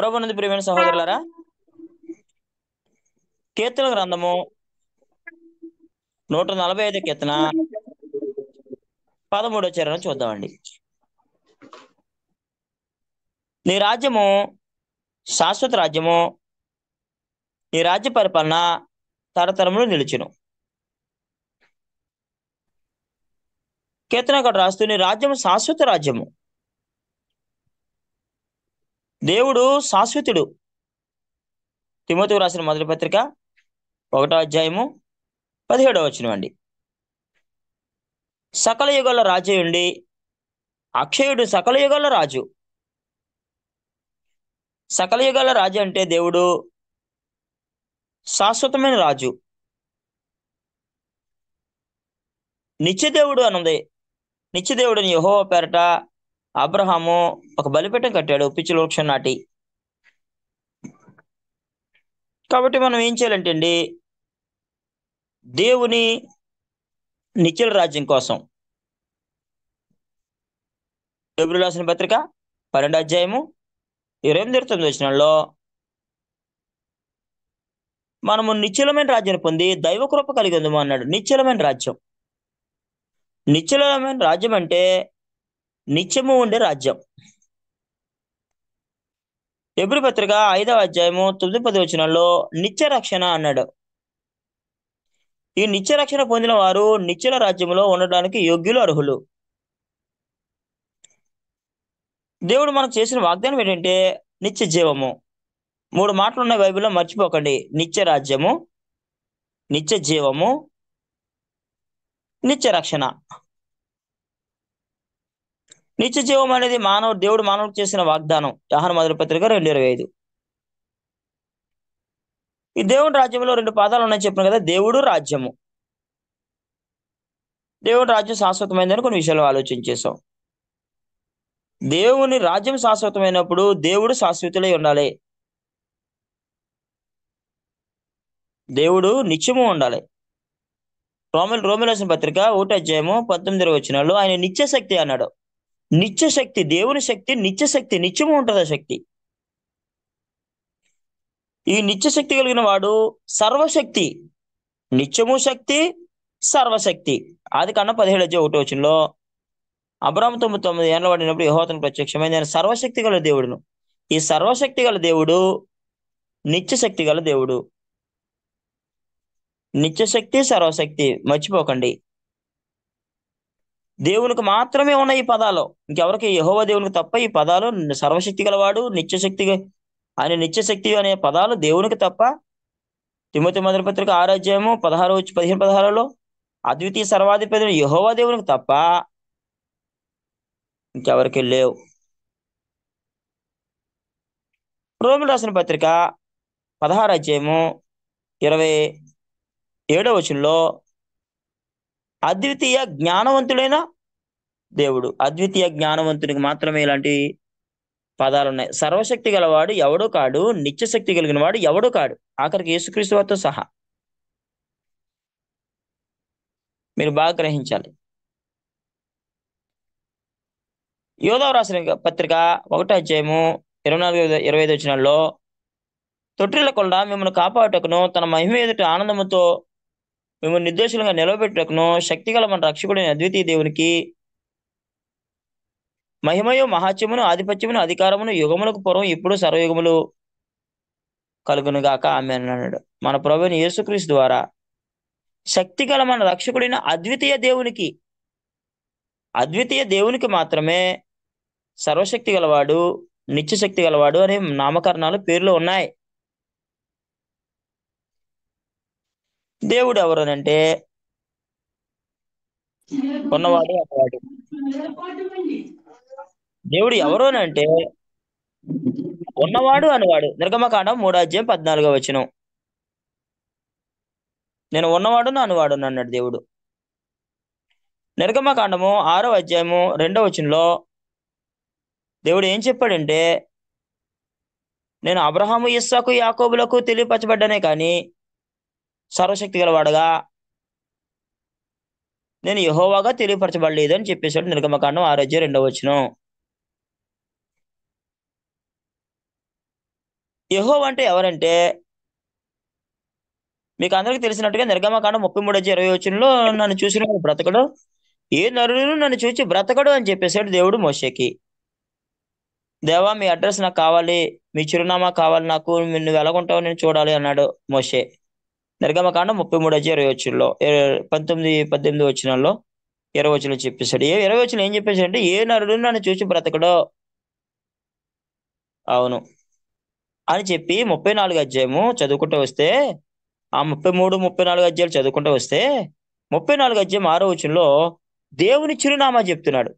ప్రభునందు ప్రియమైన సహోదరులారా, కీర్తన గ్రంథము 145 కీర్తన 13 చరణం చూద్దామండి. నీ రాజ్యము శాశ్వత రాజ్యము, నీ రాజ్య పరిపాలన తరతరములు నిలుచును. కీర్తనకారుడు రాస్తూ నీ రాజ్యము శాశ్వత రాజ్యము. దేవుడు శాశ్వతుడు. తిమోతికి రాసిన మొదటి పత్రిక 1వ అధ్యాయము 17వ వచనం అండి. సకల యుగాల రాజు ఉండి అక్షయుడు సకల యుగాల రాజు. సకల యుగాల రాజు అంటే దేవుడు శాశ్వతమైన రాజు. నిత్యదేవుడు అన్నది. నిత్యదేవుడిని యెహోవా పేరట అబ్రహాము ఒక బలిపీఠం కట్టాడు పిచ్చి వృక్షం నాటి. కాబట్టి మనం ఏం చేయాలంటే అండి, దేవుని నిత్యుల రాజ్యం కోసం హెబ్రీయులకు రాసిన పత్రిక 12వ అధ్యాయము 28-29 వచనాల్లో మనము నిశ్చలమైన రాజ్యాన్ని పొంది దైవ కృప కలిగి ఉందాము అన్నాడు. నిశ్చలమైన రాజ్యం. నిశ్చలమైన రాజ్యం అంటే నిత్యము ఉండే రాజ్యం. హెబ్రీ పత్రిక 5వ అధ్యాయము 9-10 వచనాల్లో నిత్య రక్షణ అన్నాడు. ఈ నిత్య రక్షణ పొందిన వారు నిత్యుల రాజ్యంలో ఉండడానికి యోగ్యులు, అర్హులు. దేవుడు మనకు చేసిన వాగ్దానం ఏంటంటే నిత్య జీవము. 3 మాటలు ఉన్నాయి బైబిల్లో, మర్చిపోకండి. నిత్య రాజ్యము, నిత్య జీవము, నిత్య రక్షణ. నిత్య జీవం అనేది దేవుడు మానవుడికి చేసిన వాగ్దానం. యోహాను మొదటి పత్రిక 2:25. ఈ దేవుడి రాజ్యంలో 2 పాదాలు ఉన్నాయని చెప్పాను కదా, దేవుడు, రాజ్యము. దేవుడి రాజ్యం శాశ్వతమైందని కొన్ని విషయాలు ఆలోచించేసాం. దేవుని రాజ్యం శాశ్వతమైనప్పుడు దేవుడు శాశ్వతులై ఉండాలి. దేవుడు నిత్యము ఉండాలి. రోమిలకు రాసిన పత్రిక 1వ అధ్యాయము 19వ వచనాల్లో ఆయన నిత్య శక్తి అన్నాడు. నిత్య శక్తి, దేవుని శక్తి నిత్య శక్తి, నిత్యము ఉంటుంది ఆ శక్తి. ఈ నిత్య శక్తి కలిగిన వాడు సర్వశక్తి. నిత్యము శక్తి, సర్వశక్తి. ఆదికాండం 17:1 వచనంలో అబ్రాహాము 99 ఏళ్ల వాడినప్పుడు యెహోవాకు ప్రత్యక్షమైంది. ఆయన సర్వశక్తి గల దేవుడును. ఈ సర్వశక్తి గల దేవుడు నిత్య శక్తి గల దేవుడు. నిత్య శక్తి, సర్వశక్తి మర్చిపోకండి. దేవునికి మాత్రమే ఉన్నాయి ఈ పదాలు. ఇంకెవరికి, యెహోవా దేవునికి తప్ప ఈ పదాలు. సర్వశక్తి గలవాడు, నిత్యశక్తి, ఆయన నిత్యశక్తి అనే పదాలు దేవునికి తప్ప. తిమోతి మొదటి పత్రిక 6వ అధ్యాయము 15-16లో అద్వితీయ సర్వాధిపతి యెహోవా దేవునికి తప్ప ఇంకెవరికి లేవు. రోమిలకు రాసిన పత్రిక 16వ అధ్యాయము 27వ వచనంలో అద్వితీయ జ్ఞానవంతుడైన దేవుడు. అద్వితీయ జ్ఞానవంతునికి మాత్రమే ఇలాంటి పదాలు ఉన్నాయి. సర్వశక్తి గలవాడు ఎవడూ కాడు, నిత్యశక్తి కలిగిన వాడు ఎవడూ కాడు, ఆఖరికి యేసుక్రీస్తు వారితో సహా. మీరు బాగా గ్రహించాలి. యోదావు రాసిన పత్రిక 1వ అధ్యాయము 24-25 వచనాల్లో తొట్టిల్లకుండా మిమ్మల్ని కాపాడుటకును తన మహిమ ఎదుట ఆనందముతో మిమ్మల్ని నిర్దోషులుగా నిలవబెట్టుటకును శక్తిగల మన రక్షకుడైన అద్వితీయ దేవునికి మహిమయు మహాత్యమును ఆధిపత్యమును అధికారమును యుగములకు పూర్వం ఇప్పుడు సర్వయుగములు కలుగునుగాక, ఆమేన్ అన్నాడు. మన ప్రభువైన యేసుక్రీస్తు ద్వారా శక్తిగల మన రక్షకుడైన అద్వితీయ దేవునికి మాత్రమే సర్వశక్తి గలవాడు, నిత్యశక్తి గలవాడు అనే నామకరణాలు, పేర్లు ఉన్నాయి. దేవుడు ఎవరనంటే ఉన్నవాడు, అన్నవాడు. దేవుడు ఎవరు అని అంటే ఉన్నవాడు, అనువాడు. నిర్గమకాండం 3వ అధ్యాయం 14వ వచనం. నేను ఉన్నవాడును అనువాడును అన్నాడు దేవుడు. నిర్గమకాండము 6వ అధ్యాయము 2వ వచనంలో దేవుడు ఏం చెప్పాడంటే, నేను అబ్రహాము, ఇస్సాకు, యాకోబులకు తెలియపరచబడ్డానే కానీ సర్వశక్తి గలవాడుగా నేను యెహోవాగా తెలియపరచబడలేదు అని చెప్పేశాడు. నిర్గమకాండం 6వ అధ్యాయం 2వ వచనం. యెహోవా అంటే ఎవరంటే మీకు అందరికీ తెలిసినట్టుగా నిర్గమకాండం 33:20 నన్ను చూసిన వాడు బ్రతకడు, ఏ నరుడును నన్ను చూచి బ్రతకడు అని చెప్పేసాడు దేవుడు మోషేకి. దేవా మీ అడ్రస్ నాకు కావాలి, మీ చిరునామా కావాలి నాకు, నువ్వు ఎలాగుంటావో నేను చూడాలి అన్నాడు మోషే. నిర్గమకాండం 33:20 19, 18 వచనాల్లో 20 వచనం చెప్పేశాడు. 20 వచనం ఏం చెప్పేశాడంటే ఏ నరుడు నన్ను చూసి బ్రతకడో అవును అని చెప్పి 34 అధ్యాయము చదువుకుంటూ వస్తే, ఆ 33, 34 అధ్యాయాలు చదువుకుంటూ వస్తే 34 అధ్యాయం 6వ వచనంలో దేవుని చిరునామా చెప్తున్నాడు.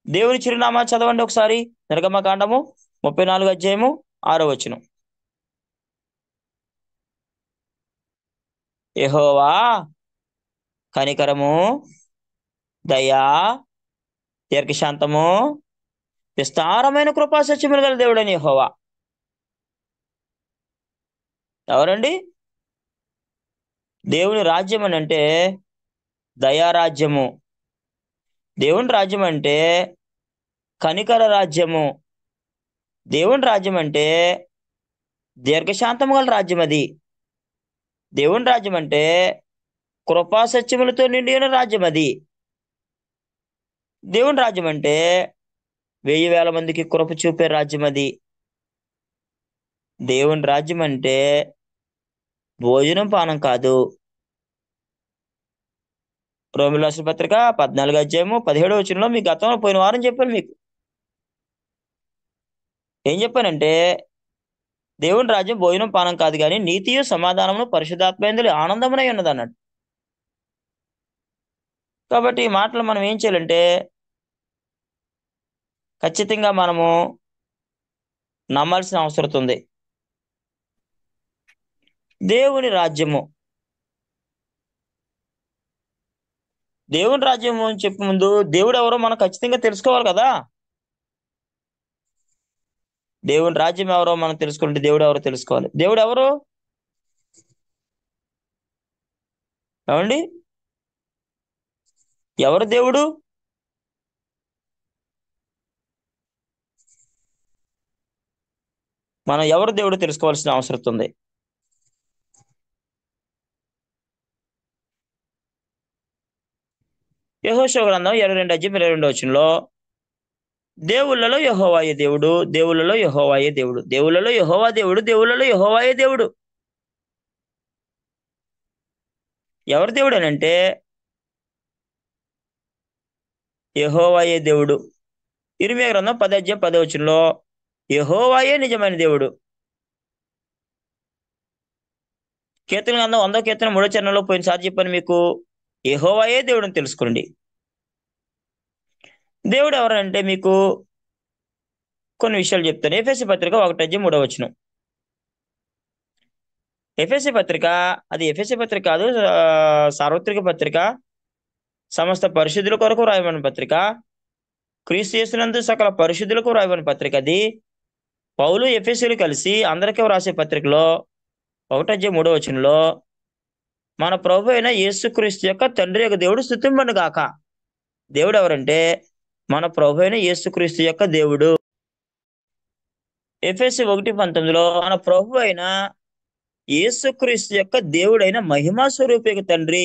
దేవుని చిరునామా చదవండి ఒకసారి. నిర్గమకాండము 34 అధ్యాయము 6వ వచనం. యెహోవా కనికరము, దయా, దీర్ఘశాంతము, విస్తారమైన కృపా సత్యములు గల దేవుడని యెహోవా. ఎవరండి? దేవుని రాజ్యం అని అంటే దయారాజ్యము. దేవుని రాజ్యం అంటే కనికర రాజ్యము. దేవుని రాజ్యం అంటే దీర్ఘశాంతము గల రాజ్యం అది. దేవుని రాజ్యం అంటే కృపా సత్యములతో నిండిన రాజ్యం అది. దేవుని రాజ్యం అంటే 1000 మందికి కృప చూపే రాజ్యం అది. దేవుని రాజ్యం అంటే భోజనం పానం కాదు. రోమీయులకు రాసిన పత్రిక 14 అధ్యాయము 17 వచనంలో మీకు గతంలో పోయిన వారం చెప్పాను మీకు. ఏం చెప్పానంటే దేవుని రాజ్యం భోజనం పానం కాదు కానీ నీతియు సమాధానమును పరిశుద్ధాత్మయందు ఆనందమునై ఉన్నదన్నాడు. కాబట్టి ఈ మాటలు మనం ఏం చేయాలంటే ఖచ్చితంగా మనము నమ్మాల్సిన అవసరం ఉంది. దేవుని రాజ్యము, దేవుని రాజ్యము అని చెప్పే ముందు దేవుడు ఎవరో మనం ఖచ్చితంగా తెలుసుకోవాలి కదా. దేవుని రాజ్యం ఎవరో మనం తెలుసుకుంటే దేవుడు ఎవరో తెలుసుకోవాలి. దేవుడు ఎవరు? ఏమండి? ఎవరు దేవుడు? మనం ఎవరు దేవుడు తెలుసుకోవాల్సిన అవసరం ఉంది. యెహోషువ గ్రంథం 22:22 వచనంలో దేవుళ్ళలో యెహోవాయే దేవుడు, దేవుళ్ళలో యెహోవాయే దేవుడు, దేవుళ్ళలో యెహోవా దేవుడు, దేవుళ్ళలో యెహోవాయే దేవుడు. ఎవరు దేవుడు అని అంటే యెహోవాయే దేవుడు. ఇర్మీయా గ్రంథం 10:10 వచనంలో యెహోవాయే నిజమైన దేవుడు. కీర్తన గ్రంథం 100వ కీర్తన 3వ చరణంలో పోయినసారి చెప్పాను మీకు, యెహోవాయే దేవుడు అని తెలుసుకోండి. దేవుడు ఎవరంటే మీకు కొన్ని విషయాలు చెప్తాను. ఎఫెసీ పత్రిక 1:3 వచనం. ఎఫెసీ పత్రిక, అది ఎఫెసీ పత్రిక కాదు, సార్వత్రిక పత్రిక, సమస్త పరిశుద్ధుల కొరకు వ్రాయబడిన పత్రిక, క్రీస్తు యేసునందు సకల పరిశుద్ధులకు వ్రాయబడిన పత్రిక అది. పౌలు ఎఫెసీలు కలిసి అందరికీ వ్రాసే పత్రికలో 1:3 వచనంలో మన ప్రభు అయిన యేసుక్రీస్తు యొక్క తండ్రి యొక్క దేవుడు స్తుతింపబడును గాక. దేవుడు ఎవరంటే మన ప్రభు అయిన యేసుక్రీస్తు యొక్క దేవుడు. ఎఫెసీ 1:19లో మన ప్రభు అయిన యేసుక్రీస్తు యొక్క దేవుడైన మహిమా స్వరూపిక తండ్రి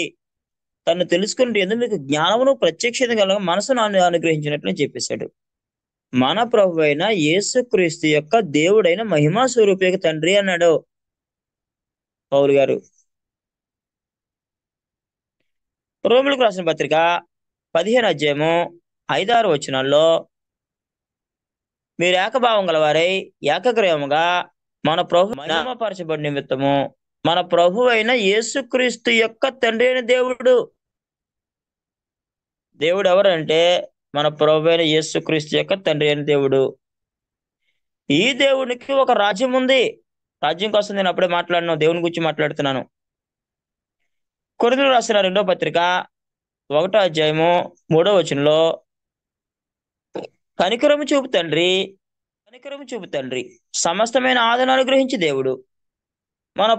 తను తెలుసుకుంటే ఎందుకు మీకు జ్ఞానమును ప్రత్యక్షత కలగ మనసును అనుగ్రహించినట్లు చెప్పేశాడు. మన ప్రభు అయిన యేసుక్రీస్తు యొక్క దేవుడైన మహిమా స్వరూపిక తండ్రి అన్నాడు పౌలు గారు. రోమీయులకు రాసిన పత్రిక 15 అధ్యాయము 5-6 వచనాల్లో మీరు ఏకభావం గలవారై ఏకగ్రీవముగా మన ప్రభు మహిమపరచబడి నిమిత్తము మన ప్రభు అయిన యేసుక్రీస్తు యొక్క తండ్రి అయిన దేవుడు. దేవుడు ఎవరంటే మన ప్రభు అయిన యేసుక్రీస్తు యొక్క తండ్రి అయిన దేవుడు. ఈ దేవునికి ఒక రాజ్యం ఉంది. రాజ్యం కోసం నేను అప్పుడే మాట్లాడినా, దేవుని గురించి మాట్లాడుతున్నాను. కొరింథీయులకు రాసిన 2వ పత్రిక 1వ అధ్యాయము 3వ వచనంలో కనికరము చూపు తండ్రి సమస్తమైన ఆదరణ అనుగ్రహించి దేవుడు మన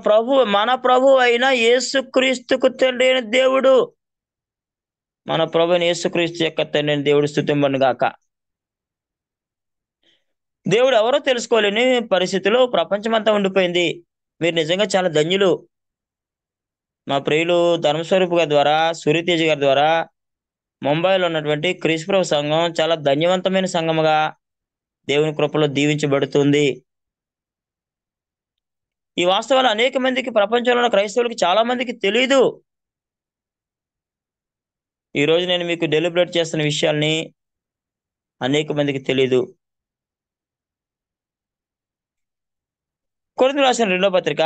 ప్రభు అయిన యేసుక్రీస్తుకు తండ్రి అయిన దేవుడు. మన ప్రభు అయిన యేసుక్రీస్తు యొక్క తండ్రి అయిన దేవుడు స్తుతింపబడును గాక. దేవుడు ఎవరో తెలుసుకోలేని పరిస్థితిలో ప్రపంచమంతా ఉండిపోయింది. మీరు నిజంగా చాలా ధన్యులు. మా ప్రియులు ధర్మస్వరూప్ గారి ద్వారా, సూర్యతేజ్ గారి ద్వారా ముంబైలో ఉన్నటువంటి క్రీస్తుప్రభు సంఘం చాలా ధన్యవంతమైన సంఘముగా దేవుని కృపలో దీవించబడుతుంది. ఈ వాస్తవాలు అనేక మందికి, ప్రపంచంలో ఉన్న క్రైస్తవులకి చాలా మందికి తెలీదు. ఈ రోజు నేను మీకు డెలిబ్రేట్ చేస్తున్న విషయాల్ని అనేక మందికి తెలీదు. కొరింథీయులకు రాసిన 2వ పత్రిక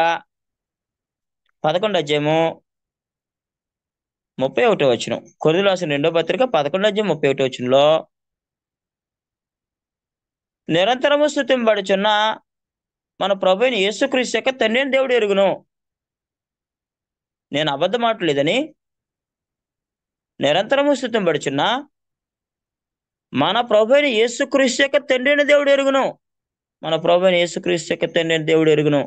11వ అధ్యాయము 31వ వచనం. కొరింథీయులకు రాసిన 2వ పత్రిక 11వ అధ్యాయం 31వ వచనంలో, నిరంతరము స్తుతింపబడుచున్న మన ప్రభువైన యేసుక్రీస్తు యొక్క తండ్రి అయిన దేవుడు ఎరుగును. నేను అబద్ధం ఆడలేదని, నిరంతరము స్తుతింపబడుచున్న మన ప్రభువైన యేసుక్రీస్తు యొక్క తండ్రి అయిన దేవుడు ఎరుగును. మన ప్రభువైన యేసుక్రీస్తు యొక్క తండ్రి అయిన దేవుడు ఎరుగును.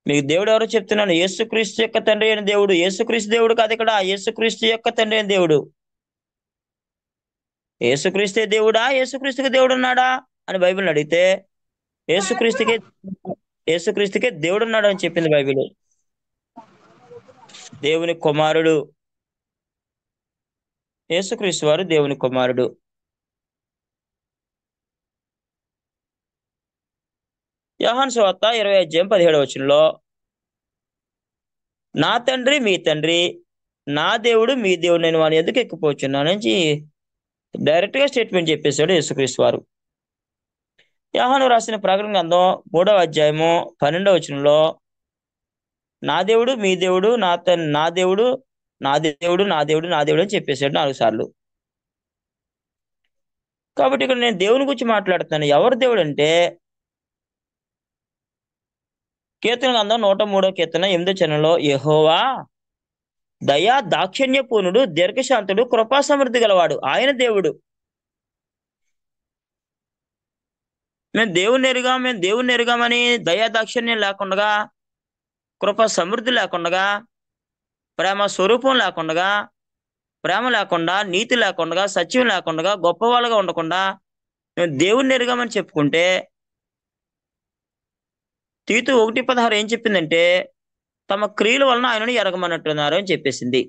మీకు దేవుడు ఎవరో చెప్తున్నాను. యేసుక్రీస్తు యొక్క తండ్రి అయిన దేవుడు. యేసుక్రీస్తు దేవుడు కాదు ఇక్కడ, యేసుక్రీస్తు యొక్క తండ్రి అయిన దేవుడు. యేసుక్రీస్తే దేవుడా, యేసుక్రీస్తుకి దేవుడు ఉన్నాడా అని బైబిల్ని అడిగితే యేసుక్రీస్తుకే యేసుక్రీస్తుకే దేవుడు ఉన్నాడు అని చెప్పింది బైబిల్. దేవుని కుమారుడు యేసుక్రీస్తు వారు, దేవుని కుమారుడు. యోహాను సువార్త 20వ అధ్యాయం 17వ వచనంలో, నా తండ్రి మీ తండ్రి, నా దేవుడు మీ దేవుడు, నేను వాని ఎందుకు ఎక్కిపోచున్నానని డైరెక్ట్ గా స్టేట్మెంట్ చెప్పేశాడు యేసుక్రీస్తు వారు. యోహాను రాసిన ప్రకటన గ్రంథం 3వ అధ్యాయము 12వ వచనంలో, నా దేవుడు మీ దేవుడు, నా దేవుడు నా దేవుడు నా దేవుడు నా దేవుడు అని చెప్పేశాడు 4 సార్లు. కాబట్టి ఇక్కడ నేను దేవుని గురించి మాట్లాడుతున్నాను. ఎవరు దేవుడు అంటే, కీర్తన గ్రంథం 103వ కీర్తన 8వ వచనంలో, యెహోవా దయా దాక్షిణ్య పూర్ణుడు, దీర్ఘశాంతుడు, కృపా సమృద్ధి గలవాడు, ఆయన దేవుడు. మేము దేవుని ఎరుగామని దయా దాక్షిణ్యం లేకుండా, కృపా సమృద్ధి లేకుండా, ప్రేమ స్వరూపం లేకుండా, ప్రేమ లేకుండా, నీతి లేకుండా, సత్యం లేకుండా, గొప్పవాళ్ళగా ఉండకుండా మేము దేవుణ్ణి ఎరుగామని చెప్పుకుంటే, తీతు 1:16 ఏం చెప్పిందంటే, తమ క్రియల వలన ఆయనను ఎరగమన్నట్టున్నారు అని చెప్పేసింది.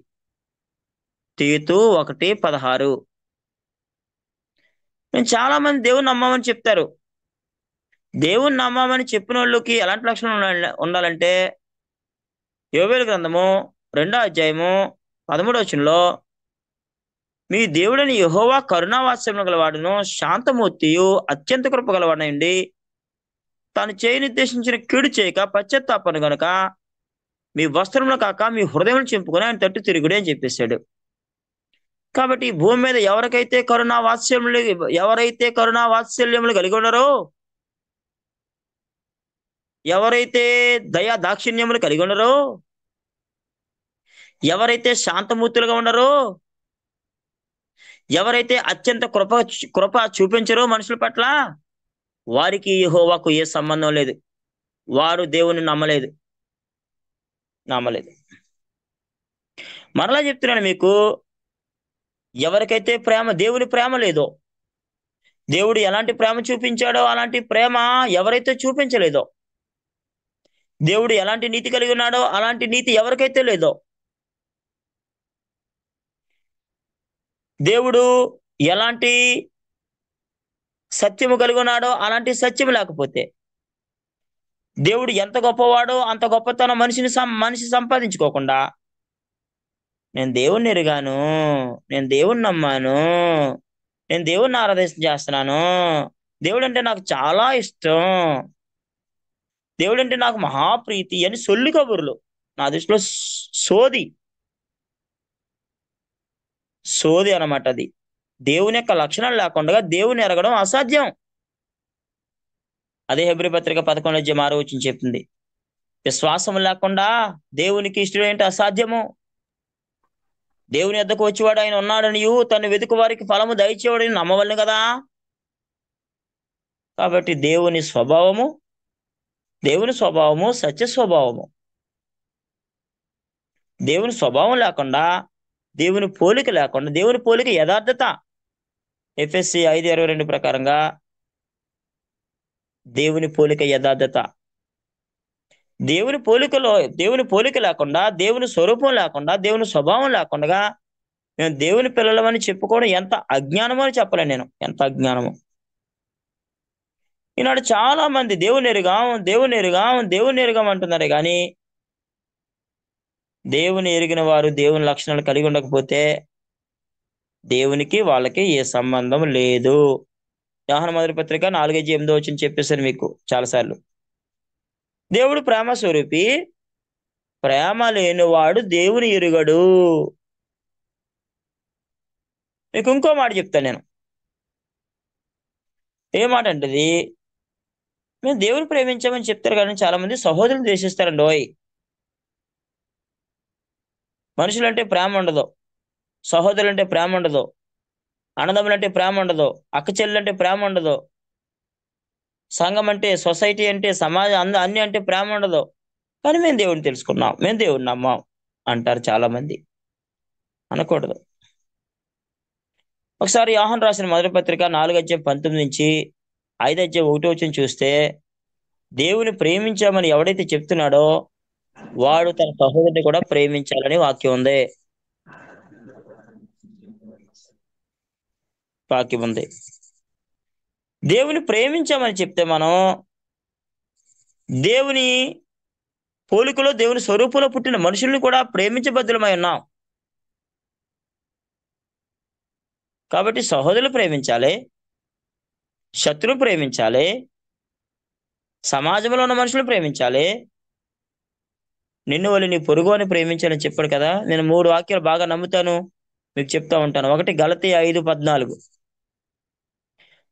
తీతు 1:16. మేము చాలా మంది దేవుని నమ్మామని చెప్తారు. దేవుని నమ్మామని చెప్పిన వాళ్ళకి ఎలాంటి లక్షణాలు ఉండాలంటే, యోవేలు గ్రంథము 2వ అధ్యాయము 13వ వచనంలో, మీ దేవుడని యెహోవా కరుణావాత్సల్యము గలవాడును, శాంతమూర్తియు, అత్యంత కృప గలవాడనండి, తాను నిర్దేశించిన కీడు చేయక పశ్చాత్తాపను గనుక మీ వస్త్రములు కాక మీ హృదయం చింపుకొని ఆయన తట్టు తిరుగుడే అని చెప్పేశాడు. కాబట్టి ఈ భూమి మీద ఎవరైతే కరుణా వాత్సల్యములు కలిగి ఉన్నారో, ఎవరైతే దయా దాక్షిణ్యములు కలిగి ఉన్నారో, ఎవరైతే శాంతమూర్తులుగా ఉన్నారో, ఎవరైతే అత్యంత కృప చూపించరో మనుషుల పట్ల, వారికి యెహోవాకు ఏ సంబంధం లేదు. వారు దేవుని నమ్మలేదు. మరలా చెప్తున్నాను మీకు, ఎవరికైతే దేవుని ప్రేమ లేదో, దేవుడు ఎలాంటి ప్రేమ చూపించాడో అలాంటి ప్రేమ ఎవరైతే చూపించలేదో, దేవుడు ఎలాంటి నీతి కలిగి ఉన్నాడో అలాంటి నీతి ఎవరికైతే లేదో, దేవుడు ఎలాంటి సత్యము కలిగి ఉన్నాడో అలాంటి సత్యము లేకపోతే, దేవుడు ఎంత గొప్పవాడో అంత గొప్పతనం మనిషి సంపాదించుకోకుండా, నేను దేవుణ్ణి ఎరిగాను, నేను దేవుణ్ణి నమ్మాను, నేను దేవుణ్ణి ఆరాధన చేస్తున్నాను, దేవుడు అంటే నాకు చాలా ఇష్టం, దేవుడు అంటే నాకు మహాప్రీతి అని సొల్లు కబుర్లు. నా దృష్టిలో సోది అన్నమాట. అది దేవుని యొక్క లక్షణాలు లేకుండా దేవుని ఎరగడం అసాధ్యం. అదే హెబ్రీ పత్రిక 11వ అధ్యాయం 6వ వచనం చెప్తుంది, విశ్వాసం లేకుండా దేవునికి ఇష్టం అసాధ్యము. దేవుని యొద్దకు వచ్చేవాడు ఆయన ఉన్నాడని, తను వెతుకు వారికి ఫలము దయచేవాడని నమ్మవలను కదా. కాబట్టి దేవుని స్వభావము సత్య స్వభావము. దేవుని స్వభావం లేకుండా, దేవుని పోలిక లేకుండా, దేవుని పోలిక యథార్థత. ఎఫెసీ 5:22 ప్రకారంగా దేవుని పోలిక యథార్థత. దేవుని పోలిక లేకుండా, దేవుని స్వరూపం లేకుండా, దేవుని స్వభావం లేకుండా మేము దేవుని పిల్లలమని చెప్పుకోవడం ఎంత అజ్ఞానమో అని చెప్పలేను నేను. ఎంత అజ్ఞానమో. ఈనాడు చాలా మంది దేవుని ఎరుగాం అంటున్నారే కానీ దేవుని ఎరిగిన వారు దేవుని లక్షణాలు కలిగి ఉండకపోతే దేవునికి వాళ్ళకి ఏ సంబంధం లేదు. యోహాను మొదటి పత్రిక 4:8 చెప్పేశాను మీకు చాలాసార్లు. దేవుడు ప్రేమ స్వరూపి, ప్రేమ లేనివాడు దేవుని ఎరుగడు. మీకు ఇంకో మాట చెప్తాను నేను. ఏ మాట అంటే మేము దేవుని ప్రేమించామని చెప్తారు కానీ చాలా మంది సహోదరులు ద్వేషిస్తారండి. మనుషులంటే ప్రేమ ఉండదు, సహోదరులంటే ప్రేమ ఉండదు, అన్నదమ్ములంటే ప్రేమ ఉండదు, అక్క చెల్లెలంటే ప్రేమ ఉండదు, సంఘం అంటే, సొసైటీ అంటే, సమాజం అన్ని అంటే ప్రేమ ఉండదు. కానీ మేము దేవుడిని తెలుసుకున్నాం, మేము దేవుడిని నమ్మాం అంటారు చాలా మంది. అనకూడదు. ఒకసారి యోహాను రాసిన మొదటి పత్రిక 4:19 నుంచి 5:1 చూస్తే దేవుని ప్రేమించామని ఎవడైతే చెప్తున్నాడో వాడు తన సహోదరుని కూడా ప్రేమించాలని వాక్యం ఉంది. దేవుని ప్రేమించామని చెప్తే మనం దేవుని పోలికలో, దేవుని స్వరూపంలో పుట్టిన మనుషుల్ని కూడా ప్రేమించబద్ధులమై ఉన్నాం. కాబట్టి సహోదరులు ప్రేమించాలి, శత్రువు ప్రేమించాలి, సమాజంలో ఉన్న మనుషులు ప్రేమించాలి, నిన్ను వల్ల నీ పొరుగు అని ప్రేమించాలని చెప్పాడు కదా. నేను 3 వాక్యాలు బాగా నమ్ముతాను, మీకు చెప్తా ఉంటాను. ఒకటి గలతీ 5:14,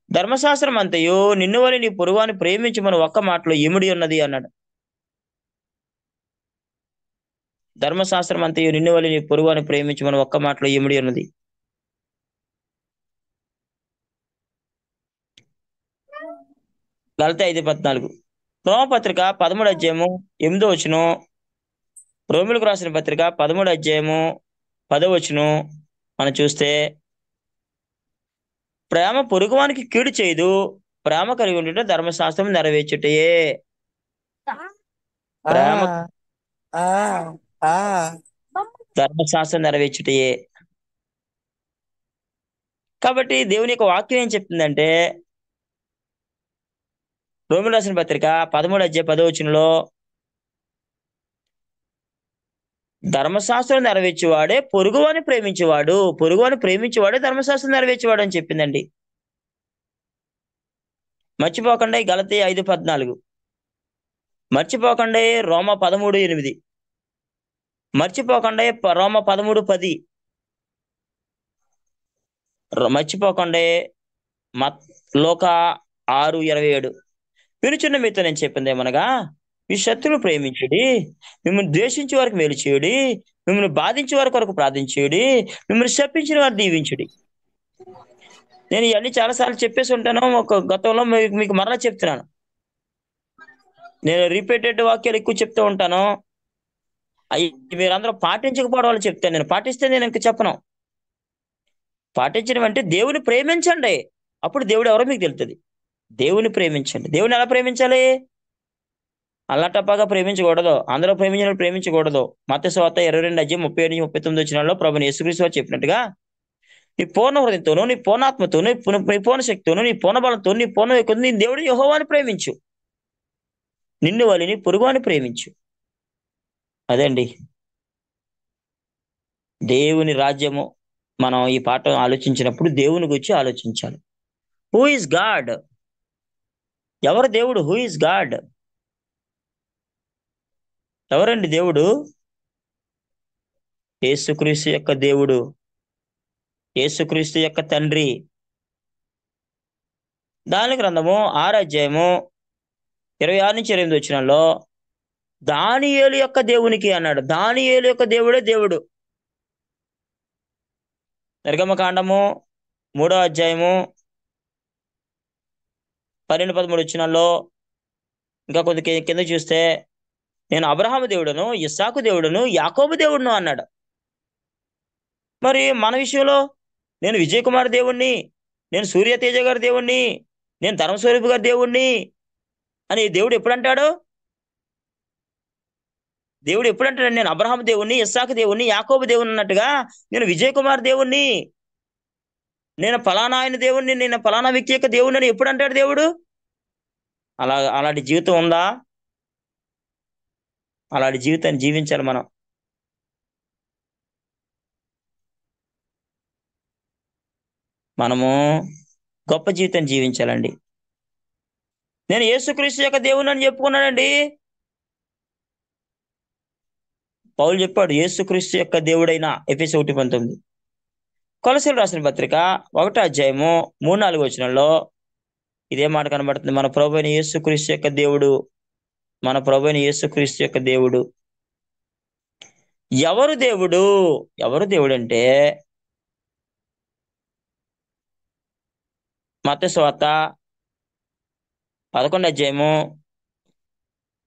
ధర్మశాస్త్రం అంతయు నిన్ను వల్ల నీ పొరుగు అని ప్రేమించమని ఒక్క మాటలో ఇమిడి ఉన్నది అన్నాడు. ధర్మశాస్త్రం అంతయు నిన్ను వల్ల నీ పొరుగు అని ప్రేమించమని ఒక్క మాటలో ఇమిడి ఉన్నది. గలతీ 5:14, రోమపత్రిక 13:8 రోమిలకు రాసిన పత్రిక 13:10 మనం చూస్తే ప్రేమ పొరుగువానికి కీడు చేయదు, ప్రేమ కలిగి ఉంటే ధర్మశాస్త్రం నెరవేర్చుటయే. ప్రేమ ధర్మశాస్త్రం నెరవేర్చుటయే. కాబట్టి దేవుని యొక్క వాక్యం ఏం చెప్తుందంటే, రోమిలకు రాసిన పత్రిక 13:10 ధర్మశాస్త్రం నెరవేర్చేవాడే పొరుగువాని ప్రేమించేవాడు, పొరుగువాని ప్రేమించేవాడే ధర్మశాస్త్రం నెరవేర్చేవాడు అని చెప్పిందండి. మర్చిపోకండి గలతీ 5:14, మర్చిపోకండి రోమ 13:8, మర్చిపోకండి రోమ 13:10, మర్చిపోకండి లోక 6:27. వినుచున్న మీతో నేను చెప్పింది ఏమనగా, మీ శత్రువులు ప్రేమించుడి, మిమ్మల్ని ద్వేషించే వారికి మేలు చేయుడి, మిమ్మల్ని బాధించే వారి కొరకు ప్రార్థించుడి, మిమ్మల్ని శపించిన వారు దీవించుడి. నేను ఇవన్నీ చాలాసార్లు చెప్పేసి ఉంటాను. ఒక గతంలో మీకు మరలా చెప్తున్నాను. నేను రిపీటెడ్ వాక్యాలు ఎక్కువ చెప్తూ ఉంటాను. అవి మీరందరూ పాటించకపోవడం వల్ల చెప్తాను. నేను పాటిస్తే నేను ఇంక చెప్పను. పాటించడం అంటే దేవుని ప్రేమించండి, అప్పుడు దేవుడు ఎవరో మీకు తెలుస్తుంది. దేవుని ప్రేమించండి. దేవుని ఎలా ప్రేమించాలి? అల్లటప్పగా ప్రేమించకూడదు, అందరూ ప్రేమించినప్పుడు ప్రేమించకూడదు. మత్తయి సువార్త 22:37-39 ప్రభుని యేసుక్రీస్తు వారు చెప్పినట్టుగా నీ పూర్ణ హృదయంతోనూ, నీ పూర్ణాత్మతోనూ, నీ పూర్ణ శక్తితోనూ, నీ పూర్ణ బలంతో, నీ పూర్ణ నీ దేవుడు యెహోవాని ప్రేమించు, నిన్ను వలె నీ పొరుగువాని ప్రేమించు. అదండి దేవుని రాజ్యము. మనం ఈ పాఠం ఆలోచించినప్పుడు దేవుని గురించి ఆలోచించాలి. Who is God? ఎవరు దేవుడు? Who is God? ఎవరండి దేవుడు? యేసుక్రీస్తు యొక్క దేవుడు, యేసుక్రీస్తు యొక్క తండ్రి. దాని గ్రంథము 6:26-28 దానియేలు యొక్క దేవునికి అన్నాడు. దానియేలు యొక్క దేవుడే దేవుడు. నిర్గమకాండము 3:12-13 ఇంకా కొద్ది కింద చూస్తే నేను అబ్రహాము దేవుడును, ఇస్సాకు దేవుడును, యాకోబు దేవుడును అన్నాడు. మరి మన విషయంలో నేను విజయ్ కుమార్ దేవుణ్ణి, నేను సూర్య తేజ గారి దేవుణ్ణి, నేను ధర్మస్వరూపు గారి దేవుణ్ణి అని దేవుడు ఎప్పుడు అంటాడు? దేవుడు ఎప్పుడు అంటాడు? నేను అబ్రహాం దేవుణ్ణి, ఇస్సాకు దేవుణ్ణి, యాకోబు దేవుని అన్నట్టుగా నేను విజయ్ కుమార్ దేవుణ్ణి, నేను ఫలానా ఆయన దేవుణ్ణి, నేను ఫలానా వ్యక్తి యొక్క దేవుణ్ణి అని ఎప్పుడు అంటాడు దేవుడు? అలాంటి జీవితం ఉందా? అలాంటి జీవితాన్ని జీవించాలి మనం. మనము గొప్ప జీవితం జీవించాలండి. నేను యేసుక్రీస్తు యొక్క దేవుని అని చెప్పుకున్నానండి. పౌలు చెప్పాడు యేసుక్రీస్తు యొక్క దేవుడైన, ఎఫెసీ 1:19. కొలసీలు రాసిన పత్రిక 1వ అధ్యాయము 3-4 వచనంలో ఇదే మాట కనబడుతుంది. మన ప్రభు అయిన యేసుక్రీస్తు యొక్క దేవుడు, మన ప్రభు అయిన యేసుక్రీస్తు యొక్క దేవుడు. ఎవరు దేవుడు? ఎవరు దేవుడు అంటే మత్తయి సువార్త 11వ అధ్యాయము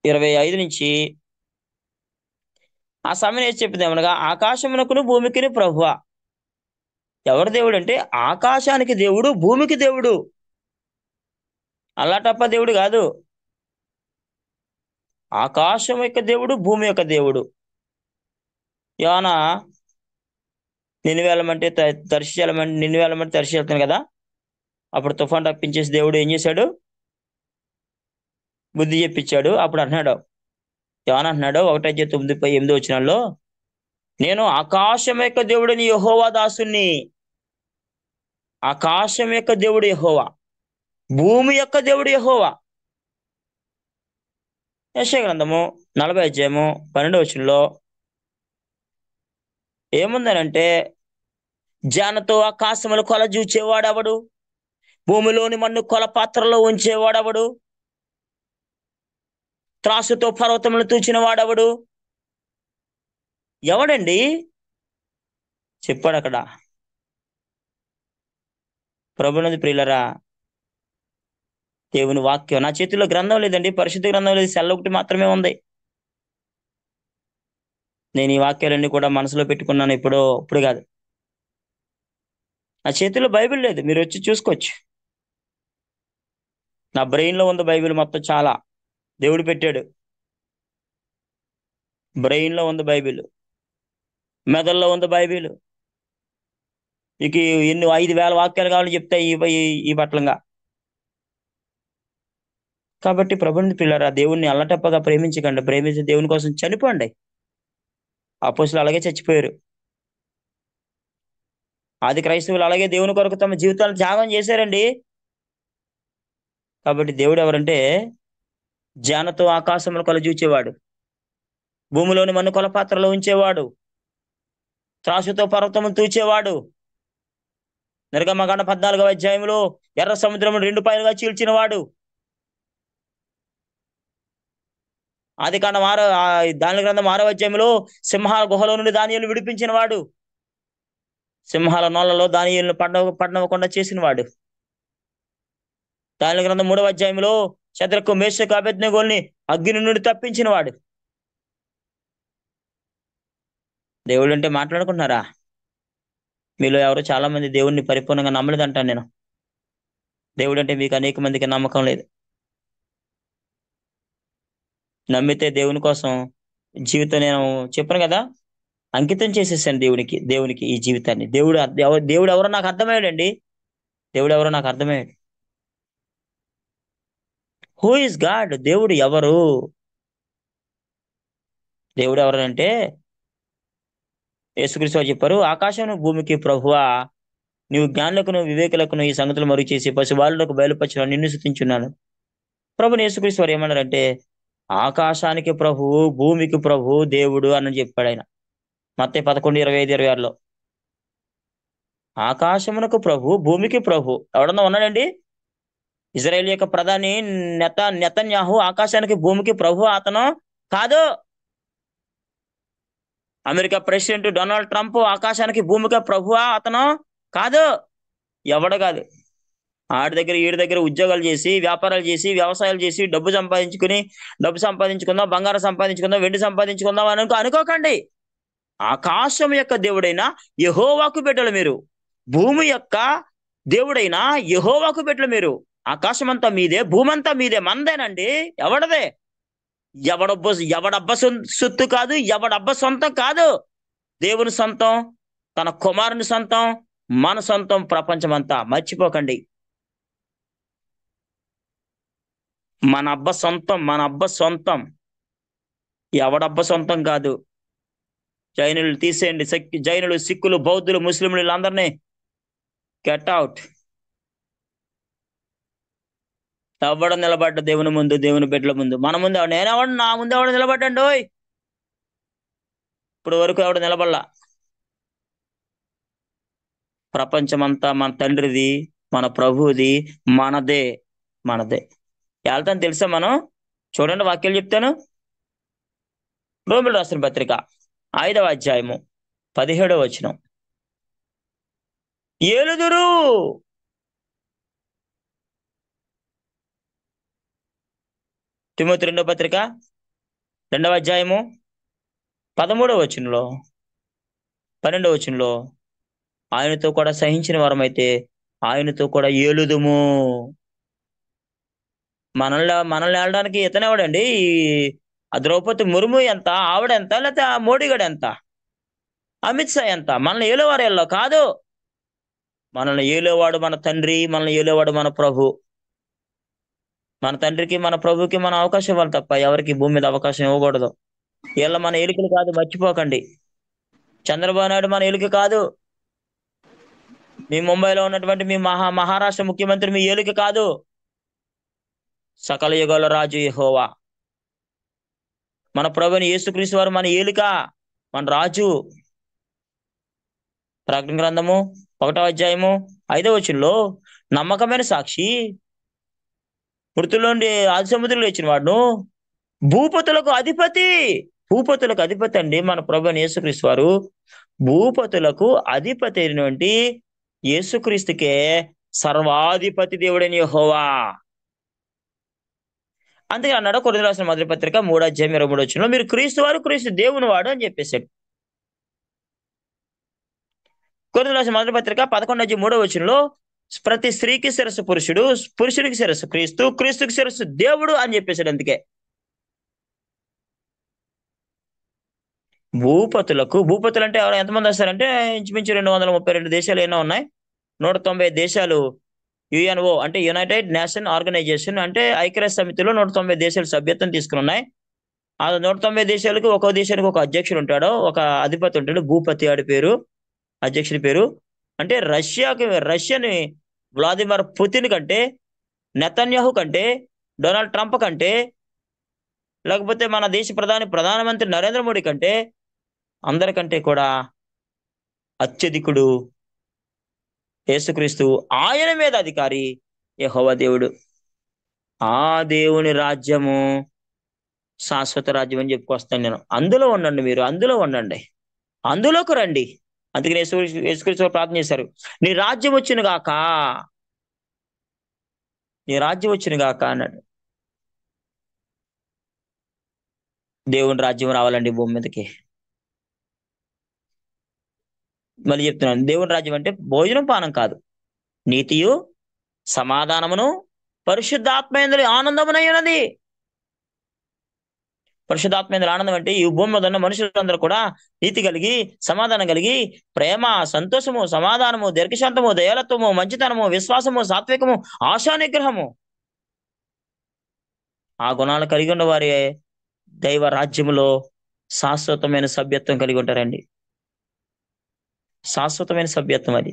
25 నుంచి ఆ సమయం ఏసి చెప్పింది ఏమనగా, ఆకాశమునకును భూమికిని ప్రభువా. ఎవరు దేవుడు అంటే ఆకాశానికి దేవుడు, భూమికి దేవుడు. అల్లాటప్ప దేవుడు కాదు. ఆకాశం యొక్క దేవుడు, భూమి యొక్క దేవుడు. యోనా నినివే వెళ్ళమంటే తర్షీషు వెళ్ళమంటే నినివే వెళ్ళమంటే తర్షీషు వెళ్తాను కదా, అప్పుడు తుఫాన్ రప్పించేసి దేవుడు ఏం చేశాడు? బుద్ధి చెప్పించాడు. అప్పుడు అన్నాడు, యోనా అంటున్నాడు 1:9-8 వచనాల్లో, నేను ఆకాశం యొక్క దేవుడిని యెహోవా దాసుని. ఆకాశం యొక్క దేవుడు యెహోవా, భూమి యొక్క దేవుడు యెహోవా. యెషయా గ్రంథము 40వ అధ్యాయము 12వ వచనంలో ఏముందనంటే, జానతో ఆకాశములు కొల చూచేవాడెవడు? భూమిలోని మన్ను కొల పాత్రలో ఉంచేవాడెవడు? త్రాసుతో పర్వతములు తూచిన వాడెవడు? ఎవడండి చెప్పాడు అక్కడ? ప్రభునందు ప్రియులరా, దేవుని వాక్యం. నా చేతిలో గ్రంథం లేదండి, పరిశుద్ధ గ్రంథం లేదు, సెల్ల ఒకటి మాత్రమే ఉంది. నేను ఈ వాక్యాలన్నీ కూడా మనసులో పెట్టుకున్నాను, ఇప్పుడు కాదు. నా చేతిలో బైబిల్ లేదు, మీరు వచ్చి చూసుకోవచ్చు. నా బ్రెయిన్లో ఉంది బైబిల్ మొత్తం, చాలా దేవుడు పెట్టాడు. బ్రెయిన్లో ఉంది బైబిల్, మెదల్లో ఉంది బైబిల్. మీకు ఎన్ని 5,000 వాక్యాలు కావాలని చెప్తే ఈ పట్లంగా. కాబట్టి ప్రభుని పిల్లరా, దేవుణ్ణి అల్లటప్పగా ప్రేమించకండి, ప్రేమించి దేవుని కోసం చనిపోండి. అపోస్తులు అలాగే చచ్చిపోయారు. ఆది క్రైస్తవులు అలాగే దేవుని కొరకు తమ జీవితాలను త్యాగం చేశారండి. కాబట్టి దేవుడు ఎవరంటే, జానతో ఆకాశములు కొల చూచేవాడు, భూమిలోని మన్ను కొల పాత్రలో ఉంచేవాడు, త్రాసుతో పర్వతము తూచేవాడు. నిర్గమకాండ 14వ అధ్యాయంలో ఎర్ర సముద్రము 2 పాయలుగా చీల్చిన వాడు. ఆదికాండం దాని గ్రంథం 6వ అధ్యాయంలో సింహాల గుహలో నుండి దానియేలును విడిపించిన వాడు. సింహాల నోళ్లలో దానియేలును పడనవ్వకుండా చేసిన వాడు. దాని గ్రంథం 3వ అధ్యాయంలో శద్రకు, మేషకు, అబేద్నెగోల్ని అగ్ని నుండి తప్పించిన వాడు. దేవుడు అంటే మాట్లాడుకుంటున్నారా? మీలో ఎవరు చాలా మంది దేవుణ్ణి పరిపూర్ణంగా నమ్మలేదంటాను నేను. దేవుడు అంటే మీకు అనేక మందికి నమ్మకం లేదు. నమ్మితే దేవుని కోసం జీవితం, నేను చెప్పాను కదా, అంకితం చేసేసాను దేవునికి ఈ జీవితాన్ని. దేవుడు ఎవరో నాకు అర్థమయ్యాడండి. దేవుడు ఎవరో నాకు అర్థమయ్యాడు. Who is God? దేవుడు ఎవరు? దేవుడు ఎవరంటే యేసుక్రీస్తు వారు చెప్పారు, ఆకాశం భూమికి ప్రభువా, నీవు జ్ఞానులకును వివేకులకును ఈ సంగతులు మరుగు చేసి పసిబాలులకు బయలుపరిచిన నిన్ను స్తుతించున్నాను. ప్రభుని యేసుక్రీస్తు వారు ఏమన్నారంటే, ఆకాశానికి ప్రభువు, భూమికి ప్రభువు దేవుడు అని చెప్పాడు ఆయన. మత్తయి 11:25-26లో ఆకాశమునకు ప్రభు, భూమికి ప్రభు. ఎవడన్నా ఉన్నాడండి? ఇజ్రాయేల్ యొక్క ప్రధాని నెతన్యాహు ఆకాశానికి భూమికి ప్రభు అతను కాదు. అమెరికా ప్రెసిడెంట్ డొనాల్డ్ ట్రంప్ ఆకాశానికి భూమికి ప్రభువా అతను కాదు. ఎవడు కాదు. ఆడి దగ్గర ఈడి దగ్గర ఉద్యోగాలు చేసి, వ్యాపారాలు చేసి, వ్యవసాయాలు చేసి డబ్బు సంపాదించుకుందాం, బంగారం సంపాదించుకుందాం, వెండి సంపాదించుకుందాం అని అనుకోకండి. ఆకాశం యొక్క దేవుడైన యెహోవాకు బిడ్డలు మీరు. భూమి యొక్క దేవుడైనా యెహోవాకు బిడ్డలు మీరు. ఆకాశమంతా మీదే, భూమంతా మీదే, మందేనండి. ఎవడదే? ఎవడబ్బ సొత్తు కాదు, ఎవడబ్బ సొంతం కాదు. దేవుని సొంతం, తన కుమారుని సొంతం, మన సొంతం ప్రపంచమంతా. మర్చిపోకండి. మన అబ్బ సొంతం, మన అబ్బ సొంతం. ఎవడబ్బ సొంతం కాదు. జైనులు తీసేయండి. జైనులు, సిక్కులు, బౌద్ధులు, ముస్లింలు వీళ్ళందరినీ గెట్ అవుట్. ఎవడు నిలబడ్డ దేవుని ముందు, దేవుని బిడ్డల ముందు? మన ముందు నేనెవడు, నా ముందు ఎవడు నిలబడ్డండి? ఓయ్, ఇప్పుడు వరకు ఎవడు నిలబడలా. ప్రపంచమంతా మన తండ్రిది, మన ప్రభువుది, మనదే. మనదే. వెళ్తాను తెలుసా మనం? చూడండి, వాక్యాలు చెప్తాను. రోమిలు రాసిన పత్రిక 5వ అధ్యాయము 17వ వచనం. ఏలుదురు. తిమోతి 2వ పత్రిక 2వ అధ్యాయము 13వ వచనంలో, 12వ వచనంలో, ఆయనతో కూడా సహించిన వారమైతే ఆయనతో కూడా ఏలుదుము. మనల్ని ఏలడానికి ఇతనెవడండి? ఆ ద్రౌపది ముర్ము ఎంత? ఆవిడ ఎంత? లేకపోతే ఆ మోడీగాడు ఎంత? అమిత్ షా ఎంత? మనల్ని ఏలేవారు ఎల్లో కాదు. మనల్ని ఏలేవాడు మన తండ్రి, మనల్ని ఏలేవాడు మన ప్రభు. మన తండ్రికి, మన ప్రభుకి మన అవకాశం ఇవ్వాలి తప్ప ఎవరికి భూమి మీద అవకాశం ఇవ్వకూడదు. వీళ్ళ మన ఎలుకలు కాదు, మర్చిపోకండి. చంద్రబాబు నాయుడు మన ఎలుక కాదు. మీ ముంబైలో ఉన్నటువంటి మీ మహారాష్ట్ర ముఖ్యమంత్రి మీ ఏలుక కాదు. సకల యుగాల రాజు యెహోవా. మన ప్రభుని యేసుక్రీస్తు వారు మన ఏలుక, మన రాజు. ప్రకటన గ్రంథము 1వ అధ్యాయము 5వ వచనంలో, నమ్మకమైన సాక్షి, మృతుల్లో నుండి ఆది సముద్రంలో లేచిన వాడును, భూపతులకు అధిపతి. భూపతులకు అధిపతి అండి మన ప్రభుని యేసుక్రీస్తు వారు. భూపతులకు అధిపతి అయినటువంటి యేసుక్రీస్తుకే సర్వాధిపతి దేవుడైన యెహోవా. అందుకే అన్నాడు కొరింథీయులకు రాసిన మొదటి పత్రిక 3వ అధ్యాయం 23వ వచనంలో, మీరు క్రీస్తు వారు, క్రీస్తు దేవుని వాడు అని చెప్పేశాడు. కొరింథీయులకు రాసిన మొదటి పత్రిక 11వ అధ్యాయం 3వ వచనంలో, ప్రతి స్త్రీకి శిరస్సు పురుషుడు, పురుషుడికి శిరస్సు క్రీస్తు, క్రీస్తుకి శిరస్సు దేవుడు అని చెప్పేశాడు. అందుకే భూపతులు అంటే ఎవరు, ఎంతమంది వస్తారంటే ఇంచుమించు 232 దేశాలు ఏమో ఉన్నాయి. 190 దేశాలు యుఎన్ఓ అంటే యునైటెడ్ నేషన్ ఆర్గనైజేషన్ అంటే ఐక్యరాజ్య సమితిలో 190 దేశాలు సభ్యత్వం తీసుకుని ఉన్నాయి. ఆ 190 దేశాలకు ఒక్కో దేశానికి ఒక అధ్యక్షుడు ఉంటాడు, ఒక అధిపతి ఉంటాడు. భూపతి ఆడి పేరు, అధ్యక్షుడి పేరు. అంటే రష్యాని వ్లాదిమిర్ పుతిన్ కంటే, నెతన్యాహు కంటే, డొనాల్డ్ ట్రంప్ కంటే, లేకపోతే మన దేశ ప్రధానమంత్రి నరేంద్ర మోడీ కంటే, అందరికంటే కూడా అత్యధికుడు యేసుక్రీస్తు. ఆయన మీద అధికారి యెహోవా దేవుడు. ఆ దేవుని రాజ్యము శాశ్వత రాజ్యం అని చెప్పుకొస్తాను నేను. అందులో ఉండండి, మీరు అందులో ఉండండి, అందులోకి రండి. అందుకని యేసుక్రీస్తు ప్రార్థన చేశారు, నీ రాజ్యం వచ్చిన గాక, నీ రాజ్యం వచ్చిన గాక అన్నాడు. దేవుని రాజ్యం రావాలండి భూమి మీదకి. మళ్ళీ చెప్తున్నాను, దేవుని రాజ్యం అంటే భోజనం పానం కాదు, నీతియు సమాధానమును పరిశుద్ధాత్మేంద్ర ఆనందమునై ఉన్నది. పరిశుద్ధాత్మేంద్ర ఆనందం అంటే ఈ భూమి మీద ఉన్న మనుషులందరూ కూడా నీతి కలిగి, సమాధానం కలిగి, ప్రేమ, సంతోషము, సమాధానము, దీర్ఘశాంతము, దయాలత్వము, మంచితనము, విశ్వాసము, సాత్వికము, ఆశా నిగ్రహము, ఆ గుణాలు కలిగి ఉన్న వారి దైవ రాజ్యములో శాశ్వతమైన సభ్యత్వం కలిగి ఉంటారండి. శాశ్వతమైన సభ్యత్వం అది.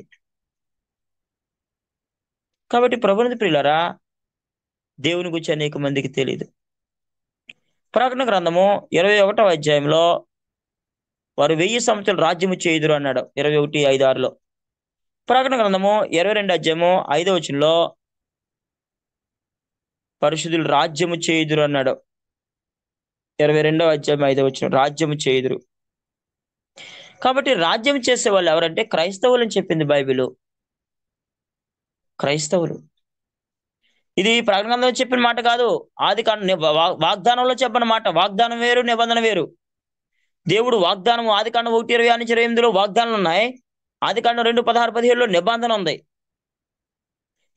కాబట్టి ప్రభుని ప్రియులారా, దేవుని గురించి అనేక మందికి తెలియదు. ప్రకటన గ్రంథము 21వ అధ్యాయంలో వారు 1000 సంవత్సరాలు రాజ్యము చేయుదురు అన్నాడు 21:5-6లో. ప్రకటన గ్రంథము 22 అధ్యాయము 5వ వచనంలో పరిశుద్ధులు రాజ్యము చేయుదురు అన్నాడు. 22వ అధ్యాయం 5వ వచనం, రాజ్యము చేయుదురు. కాబట్టి రాజ్యం చేసే వాళ్ళు ఎవరంటే క్రైస్తవులు అని చెప్పింది బైబిల్. క్రైస్తవులు. ఇది ప్రకటన గ్రంథంలో చెప్పిన మాట కాదు, ఆది వాగ్దానంలో చెప్పిన మాట. వాగ్దానం వేరు, నిబంధన వేరు. దేవుడు వాగ్దానం ఆదికాండం 1:20-28లో వాగ్దానాలు ఉన్నాయి. ఆదికాండం 2:16-17లో నిబంధన ఉంది.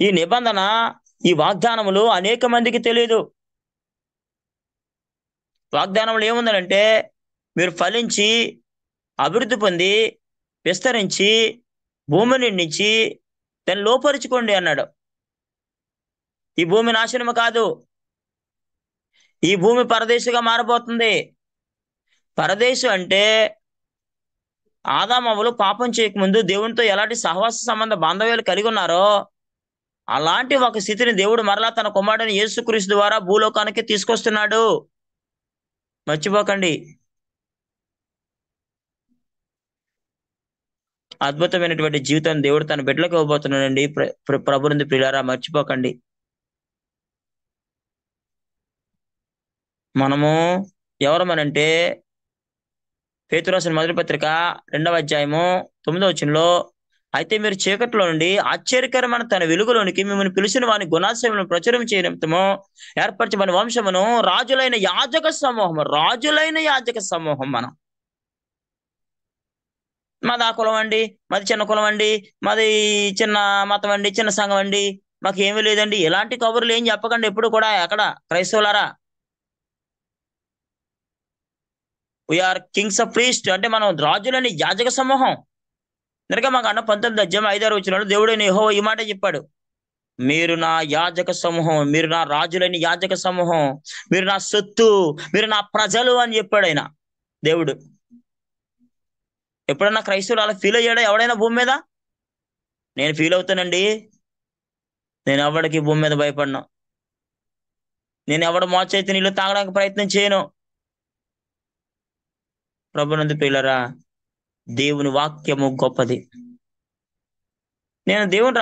ఈ నిబంధన, ఈ వాగ్దానములు అనేక మందికి తెలియదు. వాగ్దానములు ఏముందనంటే మీరు ఫలించి అభివృద్ధి పొంది విస్తరించి భూమిని నిండించి దాన్ని లోపరుచుకోండి అన్నాడు. ఈ భూమి నాశనము కాదు, ఈ భూమి పరదేశిగా మారబోతుంది. పరదేశం అంటే ఆదామవ్వలు పాపం చేయకముందు దేవునితో ఎలాంటి సహవాస సంబంధ బాంధవ్యాలు కలిగి ఉన్నారో అలాంటి ఒక స్థితిని దేవుడు మరలా తన కుమారుడైన యేసుక్రీస్తు ద్వారా భూలోకానికి తీసుకొస్తున్నాడు. మర్చిపోకండి. అద్భుతమైనటువంటి జీవితం దేవుడు తన బిడ్డలకు ఇవ్వబోతున్నాడండి. ప్రభునందు ప్రియులారా, మర్చిపోకండి. మనము ఎవరమనంటే పేతురు రాసిన మొదటి పత్రిక 2వ అధ్యాయము 9వ వచనంలో, అయితే మీరు చీకట్లో నుండి ఆశ్చర్యకరమైన తన వెలుగులోనికి మిమ్మల్ని పిలిచిన వాని గుణాశయములను ప్రచురం చేయనిమిత్తము ఏర్పరచబడిన వంశమును, రాజులైన యాజక సమూహం మనం. మాది ఆ కులం అండి, మాది చిన్న కులం అండి, మాది చిన్న మతం అండి, చిన్న సంఘం అండి, మాకు ఏమీ లేదండి, ఇలాంటి కబుర్లు ఏం చెప్పకండి ఎప్పుడు కూడా. ఎక్కడ క్రైస్తవులారా, వీఆర్ కింగ్స్ ఆఫ్ ప్రీస్ట్ అంటే మనం రాజులని యాజక సమూహం. మాకు అన్న 19వ అధ్యాయం 5వ వచనంలో దేవుడైన యెహోవా ఈ మాట చెప్పాడు, మీరు నా యాజక సమూహం, మీరు నా రాజులని యాజక సమూహం, మీరు నా సొత్తు, మీరు నా ప్రజలు అని చెప్పాడు ఆయన దేవుడు. ఎప్పుడన్నా క్రైస్తవులు అలా ఫీల్ అయ్యాడా ఎవడైనా భూమి మీద? నేను ఫీల్ అవుతానండి. నేను ఎవడికి భూమి మీద భయపడను. నేను ఎవడు మోచేతి నీళ్ళు తాగడానికి ప్రయత్నం చేయను. ప్రభునందు ప్రియులారా, దేవుని వాక్యము గొప్పది. నేను దేవుని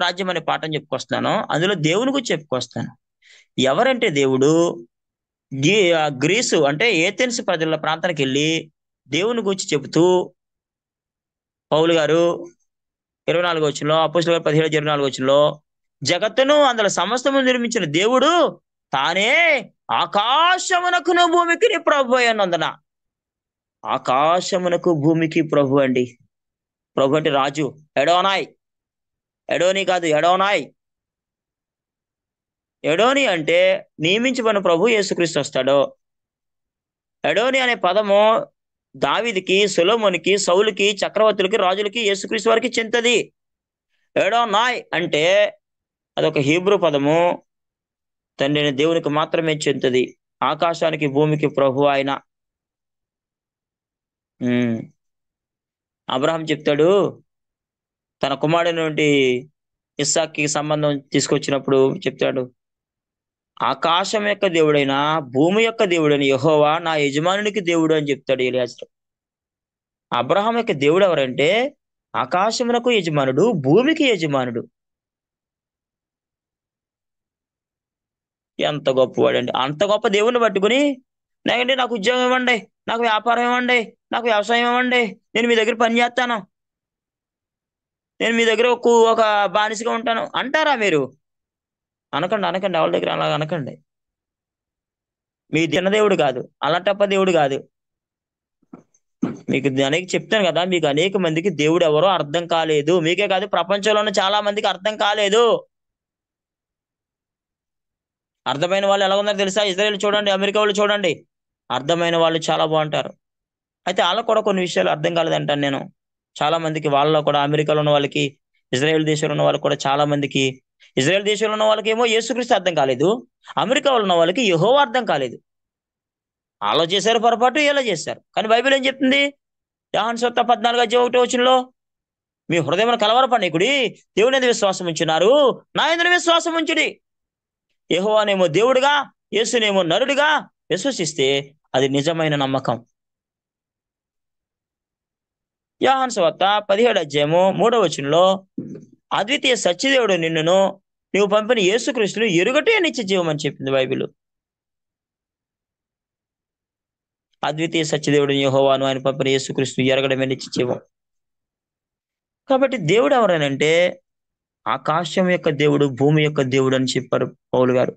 రాజ్యం అనే పాఠం చెప్పుకొస్తున్నాను. అందులో దేవుని గురించి చెప్పుకొస్తాను. ఎవరంటే దేవుడు గ్రీసు అంటే ఏథెన్స్ ప్రజల ప్రాంతానికి వెళ్ళి దేవుని గురించి చెబుతూ పౌలు గారు 24వ వచనంలో, అపోస్తలుల 17:24 వచనంలో, జగత్తును అందులో సమస్తము నిర్మించిన దేవుడు తానే ఆకాశమునకును భూమికి ప్రభు అన్నందున. ఆకాశమునకు భూమికి ప్రభు అండి. ప్రభు అంటే రాజు. ఎడోనాయ్, ఎడోని కాదు, ఎడోనాయ్. ఎడోని అంటే నియమించబడిన ప్రభు యేసుక్రీస్తు వస్తాడు. ఎడోని అనే పదము దావీదుకి, సొలొమోనుకి, సౌలుకి, చక్రవర్తులకి, రాజులకి, యేసుక్రీస్తు వారికి చెంతది. ఎడోనాయ్ అంటే అదొక హీబ్రూ పదము, తండ్రి దేవునికి మాత్రమే చెంతది. ఆకాశానికి భూమికి ప్రభు ఆయన. అబ్రహాం చెప్తాడు, తన కుమారుడి నుండి ఇస్సాక్కి సంబంధం తీసుకొచ్చినప్పుడు చెప్తాడు, ఆకాశం యొక్క దేవుడైన భూమి యొక్క దేవుడైన యెహోవా నా యజమానునికి దేవుడు అని చెప్తాడు ఎలియాజరు. అబ్రహాం యొక్క దేవుడు ఎవరంటే ఆకాశమునకు యజమానుడు, భూమికి యజమానుడు. ఎంత గొప్పవాడండి. అంత గొప్ప దేవుణ్ణి పట్టుకుని, లేకంటే నాకు ఉద్యోగం ఇవ్వండి, నాకు వ్యాపారం ఇవ్వండి, నాకు వ్యవసాయం ఇవ్వండి, నేను మీ దగ్గర పని చేస్తాను, నేను మీ దగ్గర ఒక బానిసగా ఉంటాను అంటారా మీరు? అనకండి, అనకండి. ఎవరి దగ్గర అలా అనకండి. మీ దేవుడు కాదు, అలాంటప్ప దేవుడు కాదు. మీకు అనేక చెప్తాను కదా, మీకు అనేక మందికి దేవుడు ఎవరో అర్థం కాలేదు. మీకే కాదు, ప్రపంచంలోనే చాలా మందికి అర్థం కాలేదు. అర్థమైన వాళ్ళు ఎలా ఉన్నారో తెలుసా? ఇజ్రాయెల్ చూడండి, అమెరికా వాళ్ళు చూడండి, అర్థమైన వాళ్ళు చాలా బాగుంటారు. అయితే వాళ్ళకు కూడా కొన్ని విషయాలు అర్థం కాలేదంటాను నేను. చాలా మందికి, వాళ్ళలో కూడా అమెరికాలో ఉన్న వాళ్ళకి, ఇజ్రాయెల్ దేశంలో ఉన్న వాళ్ళకి కూడా చాలా మందికి, ఇజ్రాయెల్ దేశంలో ఉన్న వాళ్ళకి ఏమో యేసుక్రీస్తు అర్థం కాలేదు, అమెరికాలో ఉన్న వాళ్ళకి యెహోవా అర్థం కాలేదు. అలా చేశారు పొరపాటు, ఇలా చేశారు. కానీ బైబిల్ ఏం చెప్తుంది? యోహాను సువార్త 14:1 వచనంలో, మీ హృదయమును కలవరపడనీకుడి, దేవుని యందు విశ్వాసం ఉంచున్నారు, నా యందు విశ్వాసం ఉంచుడి. యెహోవానేమో దేవుడుగా, యేసునేమో నరుడిగా విశ్వసిస్తే అది నిజమైన నమ్మకం. యోహాను సువార్త 17:3 వచనంలో, అద్వితీయ సత్యదేవుడు నిన్నును నువ్వు పంపిన యేసుక్రీస్తును ఎరుగటే నిత్య జీవం అని చెప్పింది బైబిల్. అద్వితీయ సత్యదేవుడు యెహోవాను, ఆయన పంపిన యేసుక్రీస్తును ఎరగడమే నిత్య జీవం. కాబట్టి దేవుడు ఎవరనంటే ఆకాశం యొక్క దేవుడు, భూమి యొక్క దేవుడు అని చెప్పారు పౌలు గారు.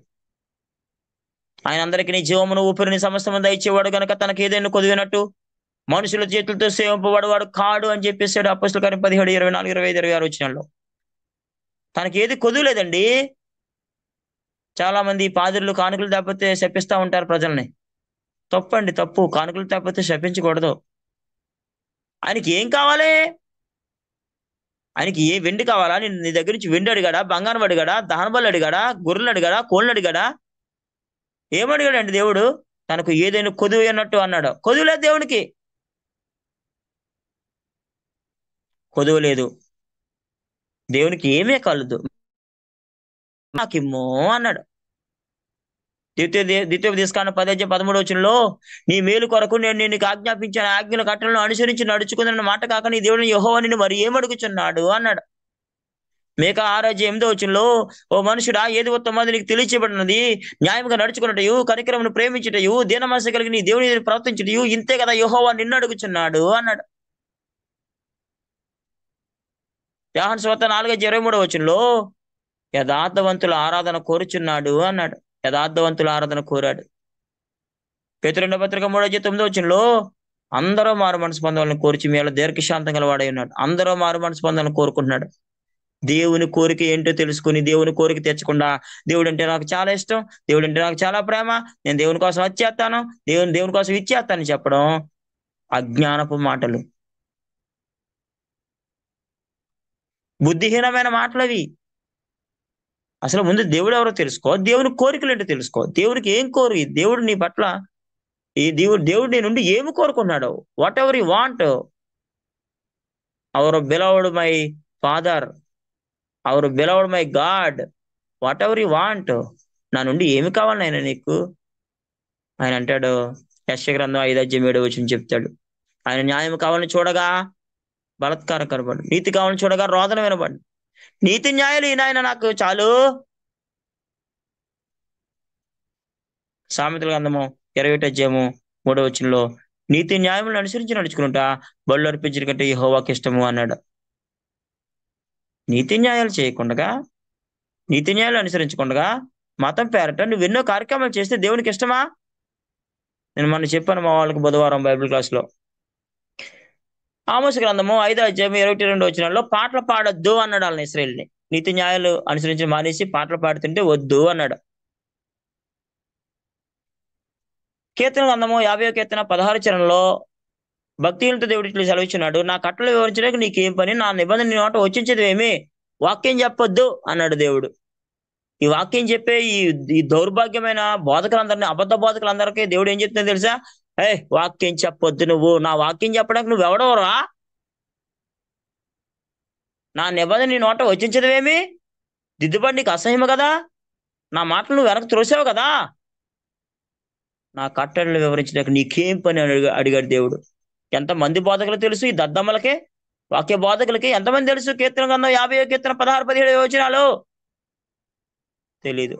ఆయన అందరికీ నీ జీవమును ఊపిరిని సమస్తము దయచేవాడు గనక తనకి ఏదైనా కొదివినట్టు మనుషుల చేతులతో సేవింపబడవాడు కాడు అని చెప్పేసాడు అపోస్తలుల కార్యం 17:24, 25, 26 వచనాల్లో. తనకి ఏది కొదువలేదండి. చాలా మంది పాదిరులు కానుకలు తేకపోతే శపిస్తా ఉంటారు ప్రజల్ని. తప్పండి, తప్పు. కానుకలు తేకపోతే శపించకూడదు. ఆయనకి ఏం కావాలి? ఆయనకి ఏ వెండి కావాలా? నీ దగ్గర నుంచి వెండి అడిగాడా? బంగారం అడిగాడా? దహన బలులు అడిగాడా? గొర్రెలు అడిగాడా? కోళ్ళను అడిగాడా? ఏమడిగాడండి దేవుడు? తనకు ఏదైనా కొదువు అన్నట్టు అన్నాడు. కొదువు లేదు దేవునికి. కొదువు లేదు. దేవునికి ఏమీ కలదు. నాకిమ్మో అన్నాడు. ద్వితీయోపదేశకాండం 10:13 నీ మేలు కొరకు నేను నీకు ఆజ్ఞాపించిన ఆజ్ఞల కట్టలను అనుసరించి నడుచుకున్న మాట కాక నీ దేవుని యెహోవా నిన్ను మరి ఏమడుగుచున్నాడు అన్నాడు. మేక 6:8 ఓ మనుషుడా, ఏది ఉత్తమది నీకు తెలియచేయబడినది, న్యాయంగా నడుచుకున్నటయు, కనికరమును ప్రేమించుటయు, దీన మనసు కలిగి నీ దేవుని ఎదుట ప్రవర్తించుటయు ఇంతే కదా యెహోవా నిన్ను అడుగుచున్నాడు అన్నాడు. యోహాను సువార్త 4:23 యథార్థవంతుల ఆరాధన కోరుచున్నాడు అన్నాడు. యథార్థవంతుల ఆరాధన కోరాడు. పేతురు 2వ పత్రిక 3:9 అందరూ మారు మనసు పొందాలని కోరిచి మీలో దీర్ఘశాంతం గలవాడై ఉన్నాడు. అందరూ మారు మనసు పొందాలని కోరుకుంటున్నాడు. దేవుని కోరిక ఏంటో తెలుసుకుని దేవుని కోరిక తెచ్చకుండా దేవుడు అంటే నాకు చాలా ఇష్టం, దేవుడు అంటే నాకు చాలా ప్రేమ, నేను దేవుని కోసం వచ్చేస్తాను, దేవుని కోసం ఇచ్చేస్తానని చెప్పడం అజ్ఞానపు మాటలు, బుద్ధిహీనమైన మాటలు అవి. అసలు ముందు దేవుడు ఎవరో తెలుసుకో, దేవుని కోరికలు ఏంటో తెలుసుకో. దేవునికి ఏం కోరి, దేవుడు నీ పట్ల దేవుడు నీ నుండి ఏమి కోరుకున్నాడు? What ever you want. Hour beloved my father, hour beloved my God, what ever you want. నా నుండి ఏమి కావాలి నాయన నీకు? ఆయన అంటాడు, యెషయా గ్రంథం 5:7 చెప్తాడు, ఆయన న్యాయం కావాలని చూడగా బలత్కారం కనబడు, నీతి కావాలని చూడగా రోదన వినబడు. నీతి న్యాయాలు ఈ నాయన నాకు చాలు. సామెతల గ్రంథము 21:3 నీతి న్యాయములను అనుసరించి నడుచుకుంటా బళ్ళు అర్పించిన కంటే యెహోవాకి ఇష్టము అన్నాడు. నీతి న్యాయాలు చేయకుండా, నీతి న్యాయాలు అనుసరించకుండా మతం పేరట నువ్వు ఎన్నో కార్యక్రమాలు చేస్తే దేవునికి ఇష్టమా? నేను మొన్న చెప్పాను మా వాళ్ళకి బుధవారం బైబిల్ క్లాస్లో. ఆమోసు గ్రంథము 5:22 పాటలు పాడొద్దు అన్నాడు వాళ్ళని, ఇశ్రాయేలుని. నీతి న్యాయాలు అనుసరించి మానేసి పాటలు పాడుతుంటే వద్దు అన్నాడు. కీర్తన గ్రంథము 50వ కీర్తన 16 భక్తిహీనత దేవుడు ఇట్లా సెలవిచ్చున్నాడు, నా కట్టలు వివరించడానికి నీకేం పని, నా నిబంధన నీ నోట వచ్చించేది ఏమి, వాక్యం చెప్పొద్దు అన్నాడు దేవుడు. ఈ వాక్యం చెప్పే ఈ దౌర్భాగ్యమైన బోధకులందరినీ, అబద్ధ బోధకులందరికీ దేవుడు ఏం చెప్తుందో తెలుసా? వాక్యం చెప్పొద్దు, నువ్వు నా వాక్యం చెప్పడానికి నువ్వు ఎవడవరా? నా నిబంధన నీ నోట వచ్చించదేమి, దిద్దుబాటు నీకు అసహ్యము కదా, నా మాటలు నువ్వు వెనక్కి త్రోసావు కదా, నా కట్టడలు వివరించడానికి నీకేం పని అని అడిగాడు దేవుడు. ఎంతమంది బోధకులు తెలుసు ఈ దద్దమ్మలకే, వాక్య బోధకులకి ఎంతమంది తెలుసు? కీర్తన గ్రంథం 50వ కీర్తన 16-17 తెలీదు.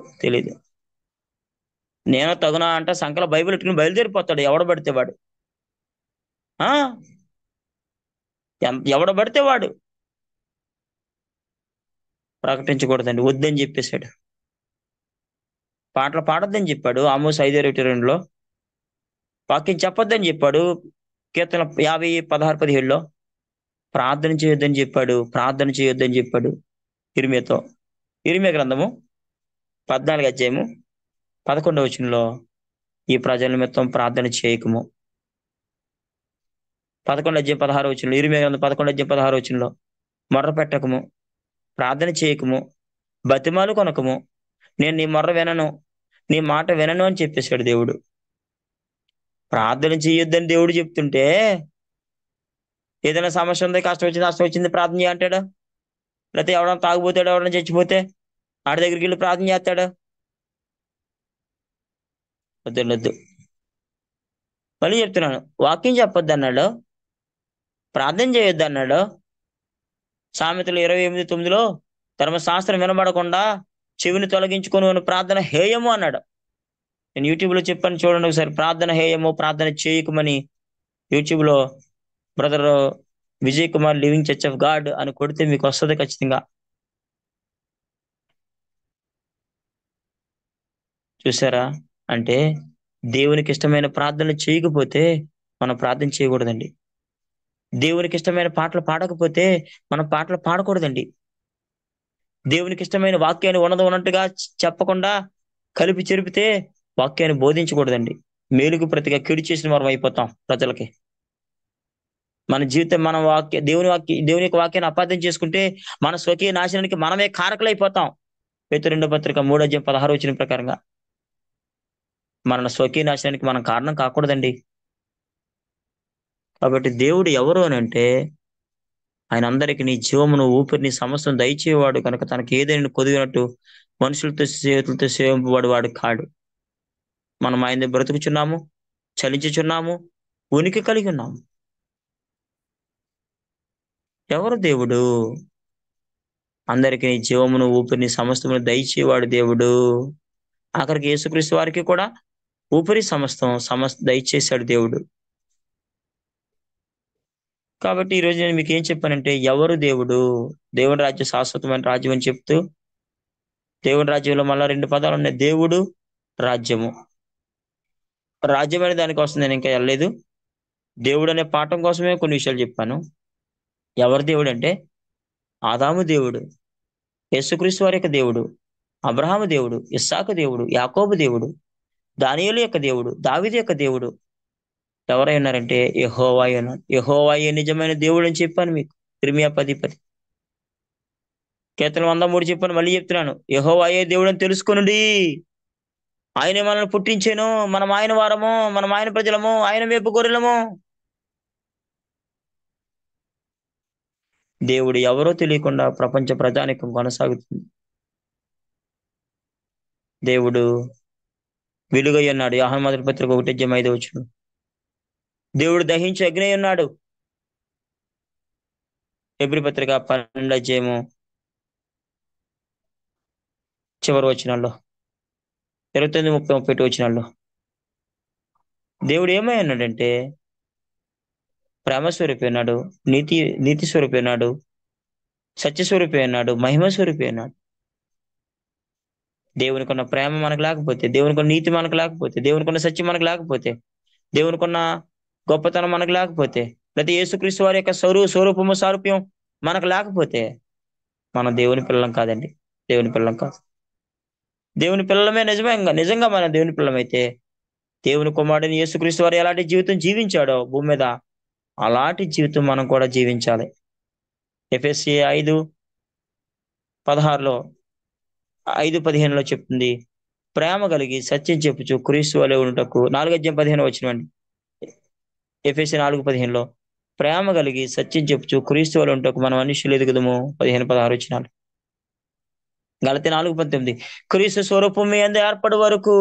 నేను తగునా అంటే సంకల బైబిల్ ఇట్టుకుని బయలుదేరిపోతాడు ఎవడబడితే వాడు. ఎవడబడితే వాడు. ప్రకటించకూడదండి, వద్దని చెప్పేశాడు. పాటలు పాడొద్దని చెప్పాడు ఆమోస్ 5:22 వాక్యం చెప్పొద్దని చెప్పాడు కీర్తన 50:16-17 ప్రార్థన చేయొద్దని చెప్పాడు ఇర్మియాతో. ఇర్మియా గ్రంథము 14:11 ఈ ప్రజల నిమిత్తం ప్రార్థన చేయకము. 11:16 ఇర్మియా గ్రంథం 11:16 మొర్ర పెట్టకము, ప్రార్థన చేయకము, బతిమాలు కొనకము, నేను నీ మొర్ర వినను, నీ మాట వినను అని చెప్పేశాడు దేవుడు. ప్రార్థన చేయొద్దని దేవుడు చెప్తుంటే, ఏదైనా సమస్య ఉంది, కష్టం వచ్చింది, నష్టం వచ్చింది, ప్రార్థన చేయంటాడు. లేకపోతే ఎవడన్నా తాగుపోతాడు, ఎవడన్నా చచ్చిపోతే ఆడి దగ్గరికి వెళ్ళి ప్రార్థన చేస్తాడు. వద్దు. మళ్ళీ చెప్తున్నాను, వాక్యం చెప్పొద్దు అన్నాడు, ప్రార్థన చేయొద్దు అన్నాడు. సామెతలు 28:9 ధర్మశాస్త్రం వినబడకుండా చెవిని తొలగించుకొని ప్రార్థన హేయము అన్నాడు. నేను యూట్యూబ్లో చెప్పాను, చూడండి ఒకసారి. ప్రార్థన హేయము, ప్రార్థన చేయకమని యూట్యూబ్లో brother Vijay Kumar living church of God అని కొడితే మీకు వస్తుంది ఖచ్చితంగా. చూసారా? అంటే దేవునికి ఇష్టమైన ప్రార్థనలు చేయకపోతే మనం ప్రార్థన చేయకూడదండి. దేవునికి ఇష్టమైన పాటలు పాడకపోతే మనం పాటలు పాడకూడదండి. దేవునికి ఇష్టమైన వాక్యాన్ని ఉన్నట్టుగా చెప్పకుండా కలిపి చెరిపితే వాక్యాన్ని బోధించకూడదండి. మేలుకు ప్రతిగా కీడు చేసిన వారం అయిపోతాం ప్రజలకి. మన జీవితం మన దేవుని యొక్క వాక్యాన్ని అపార్థం చేసుకుంటే మన స్వకీయ నాశనానికి మనమే కారకులైపోతాం. పేతురు 2 పత్రిక 3:16 ప్రకారంగా మన స్వకీయ నాశనానికి మనం కారణం కాకూడదండి. కాబట్టి దేవుడు ఎవరు అనంటే ఆయన అందరికి నీ జీవమును ఊపిరిని సమస్తం దయచేవాడు కనుక తనకి ఏదైనా కొదిగినట్టు మనుషులతో చేతులతో సేవింపబడి వాడు కాడు. మనం ఆయన బ్రతుకుచున్నాము, చలించుచున్నాము, ఉనికి కలిగి ఉన్నాము. ఎవరు దేవుడు? అందరికి నీ జీవమును ఊపిరిని సమస్తమును దయచేవాడు దేవుడు. ఆఖరికి యేసుక్రీస్తు వారికి కూడా ఊపిరి సమస్త దయచేశాడు దేవుడు. కాబట్టి ఈరోజు నేను మీకు ఏం చెప్పానంటే ఎవరు దేవుడు? దేవుని రాజ్యం శాశ్వతమైన రాజ్యం అని చెప్తూ దేవుని రాజ్యంలో మళ్ళా 2 పదాలు ఉన్నాయి. దేవుడు, రాజ్యము. రాజ్యం అనే దానికోసం నేను ఇంకా వెళ్ళలేదు. దేవుడు అనే పాఠం కోసమే కొన్ని విషయాలు చెప్పాను. ఎవరు దేవుడు అంటే ఆదాము దేవుడు, యేసుక్రీస్తు వారి యొక్క దేవుడు, అబ్రహాము దేవుడు, ఇస్సాకు దేవుడు, యాకోబు దేవుడు, దానియేలు యొక్క దేవుడు, దావీదు యొక్క దేవుడు. ఎవరై ఉన్నారంటే యెహోవాయే ఉన్నాడు. యెహోవాయే నిజమైన దేవుడు అని చెప్పాను మీకు. ఇర్మీయా 10:10. కీర్తన 103 చెప్పాను, మళ్ళీ చెప్తున్నాను. యెహోవాయే దేవుడు అని తెలుసుకొనుడి. ఆయనే మనల్ని పుట్టించాను, మనం ఆయన వారము, మనం ఆయన ప్రజలము, ఆయన వైపు గొర్రెలము. దేవుడు ఎవరో తెలియకుండా ప్రపంచ ప్రజానీకం కొనసాగుతుంది. దేవుడు వెలుగై ఉన్నాడు. యోహాను మొదటి పత్రిక 1:5. దేవుడు దహించి అగ్ని అయి ఉన్నాడు. హెబ్రీ పత్రిక 12 చివరి వచనాల్లో 29, 30, 31 వచనాల్లో దేవుడు ఏమై ఉన్నాడంటే ప్రేమ స్వరూపి ఉన్నాడు, నీతి స్వరూపి ఉన్నాడు, సత్యస్వరూపి ఉన్నాడు, మహిమ స్వరూపి ఉన్నాడు. దేవునికున్న ప్రేమ మనకు లేకపోతే, దేవునికున్న నీతి మనకు లేకపోతే, దేవునికున్న సత్యం మనకు లేకపోతే, దేవునికున్న గొప్పతనం మనకు లేకపోతే, లేదా యేసుక్రీస్తు వారి యొక్క స్వరూపము సారూప్యం మనకు లేకపోతే మనం దేవుని పిల్లలం కాదండి. దేవుని పిల్లలం కాదు. దేవుని పిల్లలమే నిజంగా మన దేవుని పిల్లమైతే దేవుని కుమారుడిని యేసుక్రీస్తు వారు ఎలాంటి జీవితం జీవించాడో భూమి మీద అలాంటి జీవితం మనం కూడా జీవించాలి. ఎఫెసీ 5:16 5:15 చెప్తుంది, ప్రేమ కలిగి సత్యం చెప్పుచు క్రీస్తు వలె ఉండుటకు. 4:15 అండి. ఎఫెసీ 4:15 ప్రేమ కలిగి సత్యం చెప్పుచు క్రీస్తు వలె ఉండుటకు మనం మనుషులు ఎదుగుదము. 15-16 గలతీ 4:19 క్రీస్తు స్వరూపం మీ యందు ఏర్పడు వరకు.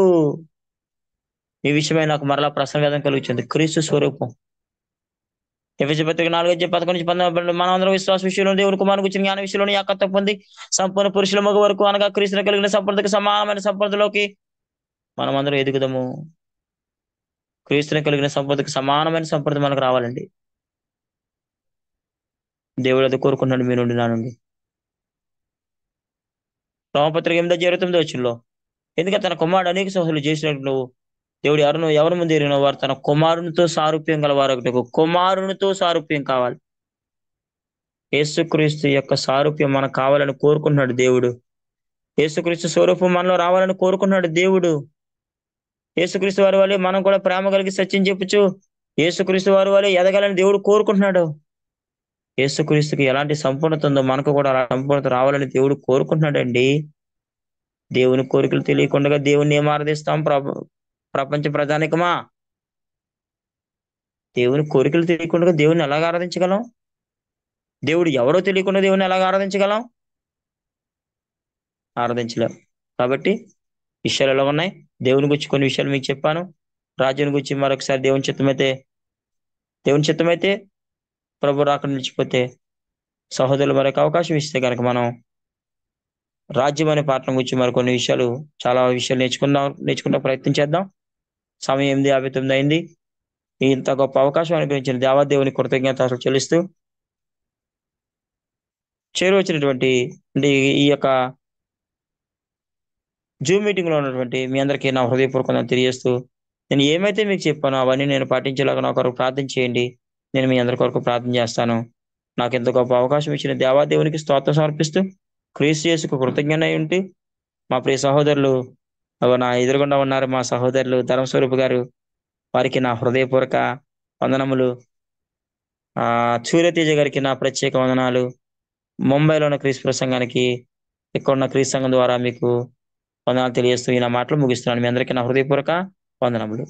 ఈ విషయమై నాకు మరలా ప్రసంగం కలుగుతుంది. క్రీస్తు స్వరూపం. ఎఫెసీ పత్రిక 4:11-12 మనం అందరం విశ్వాస విషయంలో దేవుని కుమారుని గురించి జ్ఞాన విషయంలో ఏకత్వం పొంది సంపూర్ణ పురుషుల మగ వరకు అనగా క్రీస్తుని కలిగిన సంపదకు సమానమైన సంపదలోకి మనం అందరం ఎదుగుదాము. క్రీస్తుని కలిగిన సంపదకు సమానమైన సంపద మనకు రావాలండి. దేవుడు అది కోరుకున్నాడు మీ నుండి, నా నుండి. రోమపత్రిక 8:29 ఎందుకంటే తన కుమారుడు అనేక సోదరులు చేసినట్లు దేవుడు ఎవరి ముందు ఎరిగిన వారు తన కుమారునితో సారూప్యం గలవారు. కుమారునితో సారూప్యం కావాలి. యేసుక్రీస్తు యొక్క సారూప్యం మనకు కావాలని కోరుకుంటున్నాడు దేవుడు. యేసుక్రీస్తు స్వరూపం మనలో రావాలని కోరుకుంటున్నాడు దేవుడు. యేసుక్రీస్తు వారి వల్లే మనం కూడా ప్రేమ కలిగి సత్యం చెప్పుచు యేసుక్రీస్తు వారి వల్లే ఎదగాలని దేవుడు కోరుకుంటున్నాడు. యేసుక్రీస్తుకి ఎలాంటి సంపూర్ణత ఉందో మనకు కూడా అలా సంపూర్ణత రావాలని దేవుడు కోరుకుంటున్నాడండి. దేవుని కోరికలు తెలియకుండా దేవుణ్ణి ఏం ఆరాధిస్తాం? ప్రపంచ ప్రజానికమా, దేవుని కోరికలు తెలియకుండా దేవుని ఎలాగ ఆరాధించగలం? దేవుడు ఎవరో తెలియకుండా దేవుని ఎలాగ ఆరాధించగలం? ఆరాధించలేం. కాబట్టి విషయాలు ఎలా ఉన్నాయి? దేవుని గురించి కొన్ని విషయాలు మీకు చెప్పాను. రాజ్యం గురించి మరొకసారి దేవుని చిత్తమైతే ప్రభు రాక నిలిచిపోతే సహోదరులు మరొక అవకాశం ఇస్తే కనుక మనం రాజ్యం అనే పాఠం గురించి మరికొన్ని విషయాలు, చాలా విషయాలు నేర్చుకుంటా ప్రయత్నం చేద్దాం. సమయం 8:59 అయింది. ఇంత గొప్ప అవకాశం అనుగ్రహించిన దేవాదేవుని కృతజ్ఞతలు చెల్లిస్తూ చేరువచ్చినటువంటి ఈ యొక్క జూమ్ మీటింగ్ లో ఉన్నటువంటి మీ అందరికీ నా హృదయపూర్వకంగా తెలియజేస్తూ, నేను ఏమైతే మీకు చెప్పానో అవన్నీ నేను పాటించేలాగా నా కొరకు ప్రార్థన చేయండి. నేను మీ అందరి కొరకు ప్రార్థన చేస్తాను. నాకు ఎంత గొప్ప అవకాశం ఇచ్చిన దేవాదేవునికి స్తోత్రం సమర్పిస్తూ క్రీస్తు యేసుకు కృతజ్ఞనై ఉంటి మా ప్రియ సహోదరులు నా ఎదురుగుండా ఉన్నారు మా సహోదరులు ధర్మస్వరూప్ గారు, వారికి నా హృదయపూర్వక వందనములు. సూర్యతేజ గారికి నా ప్రత్యేక వందనాలు. ముంబైలో ఉన్న క్రీస్తు ప్రసంగానికి, ఇక్కడ ఉన్న క్రీస్తు సంఘం ద్వారా మీకు వందనాలు తెలియజేస్తూ ఈ నా మాటలు ముగిస్తున్నాను. మీ అందరికీ నా హృదయపూర్వక వందనములు.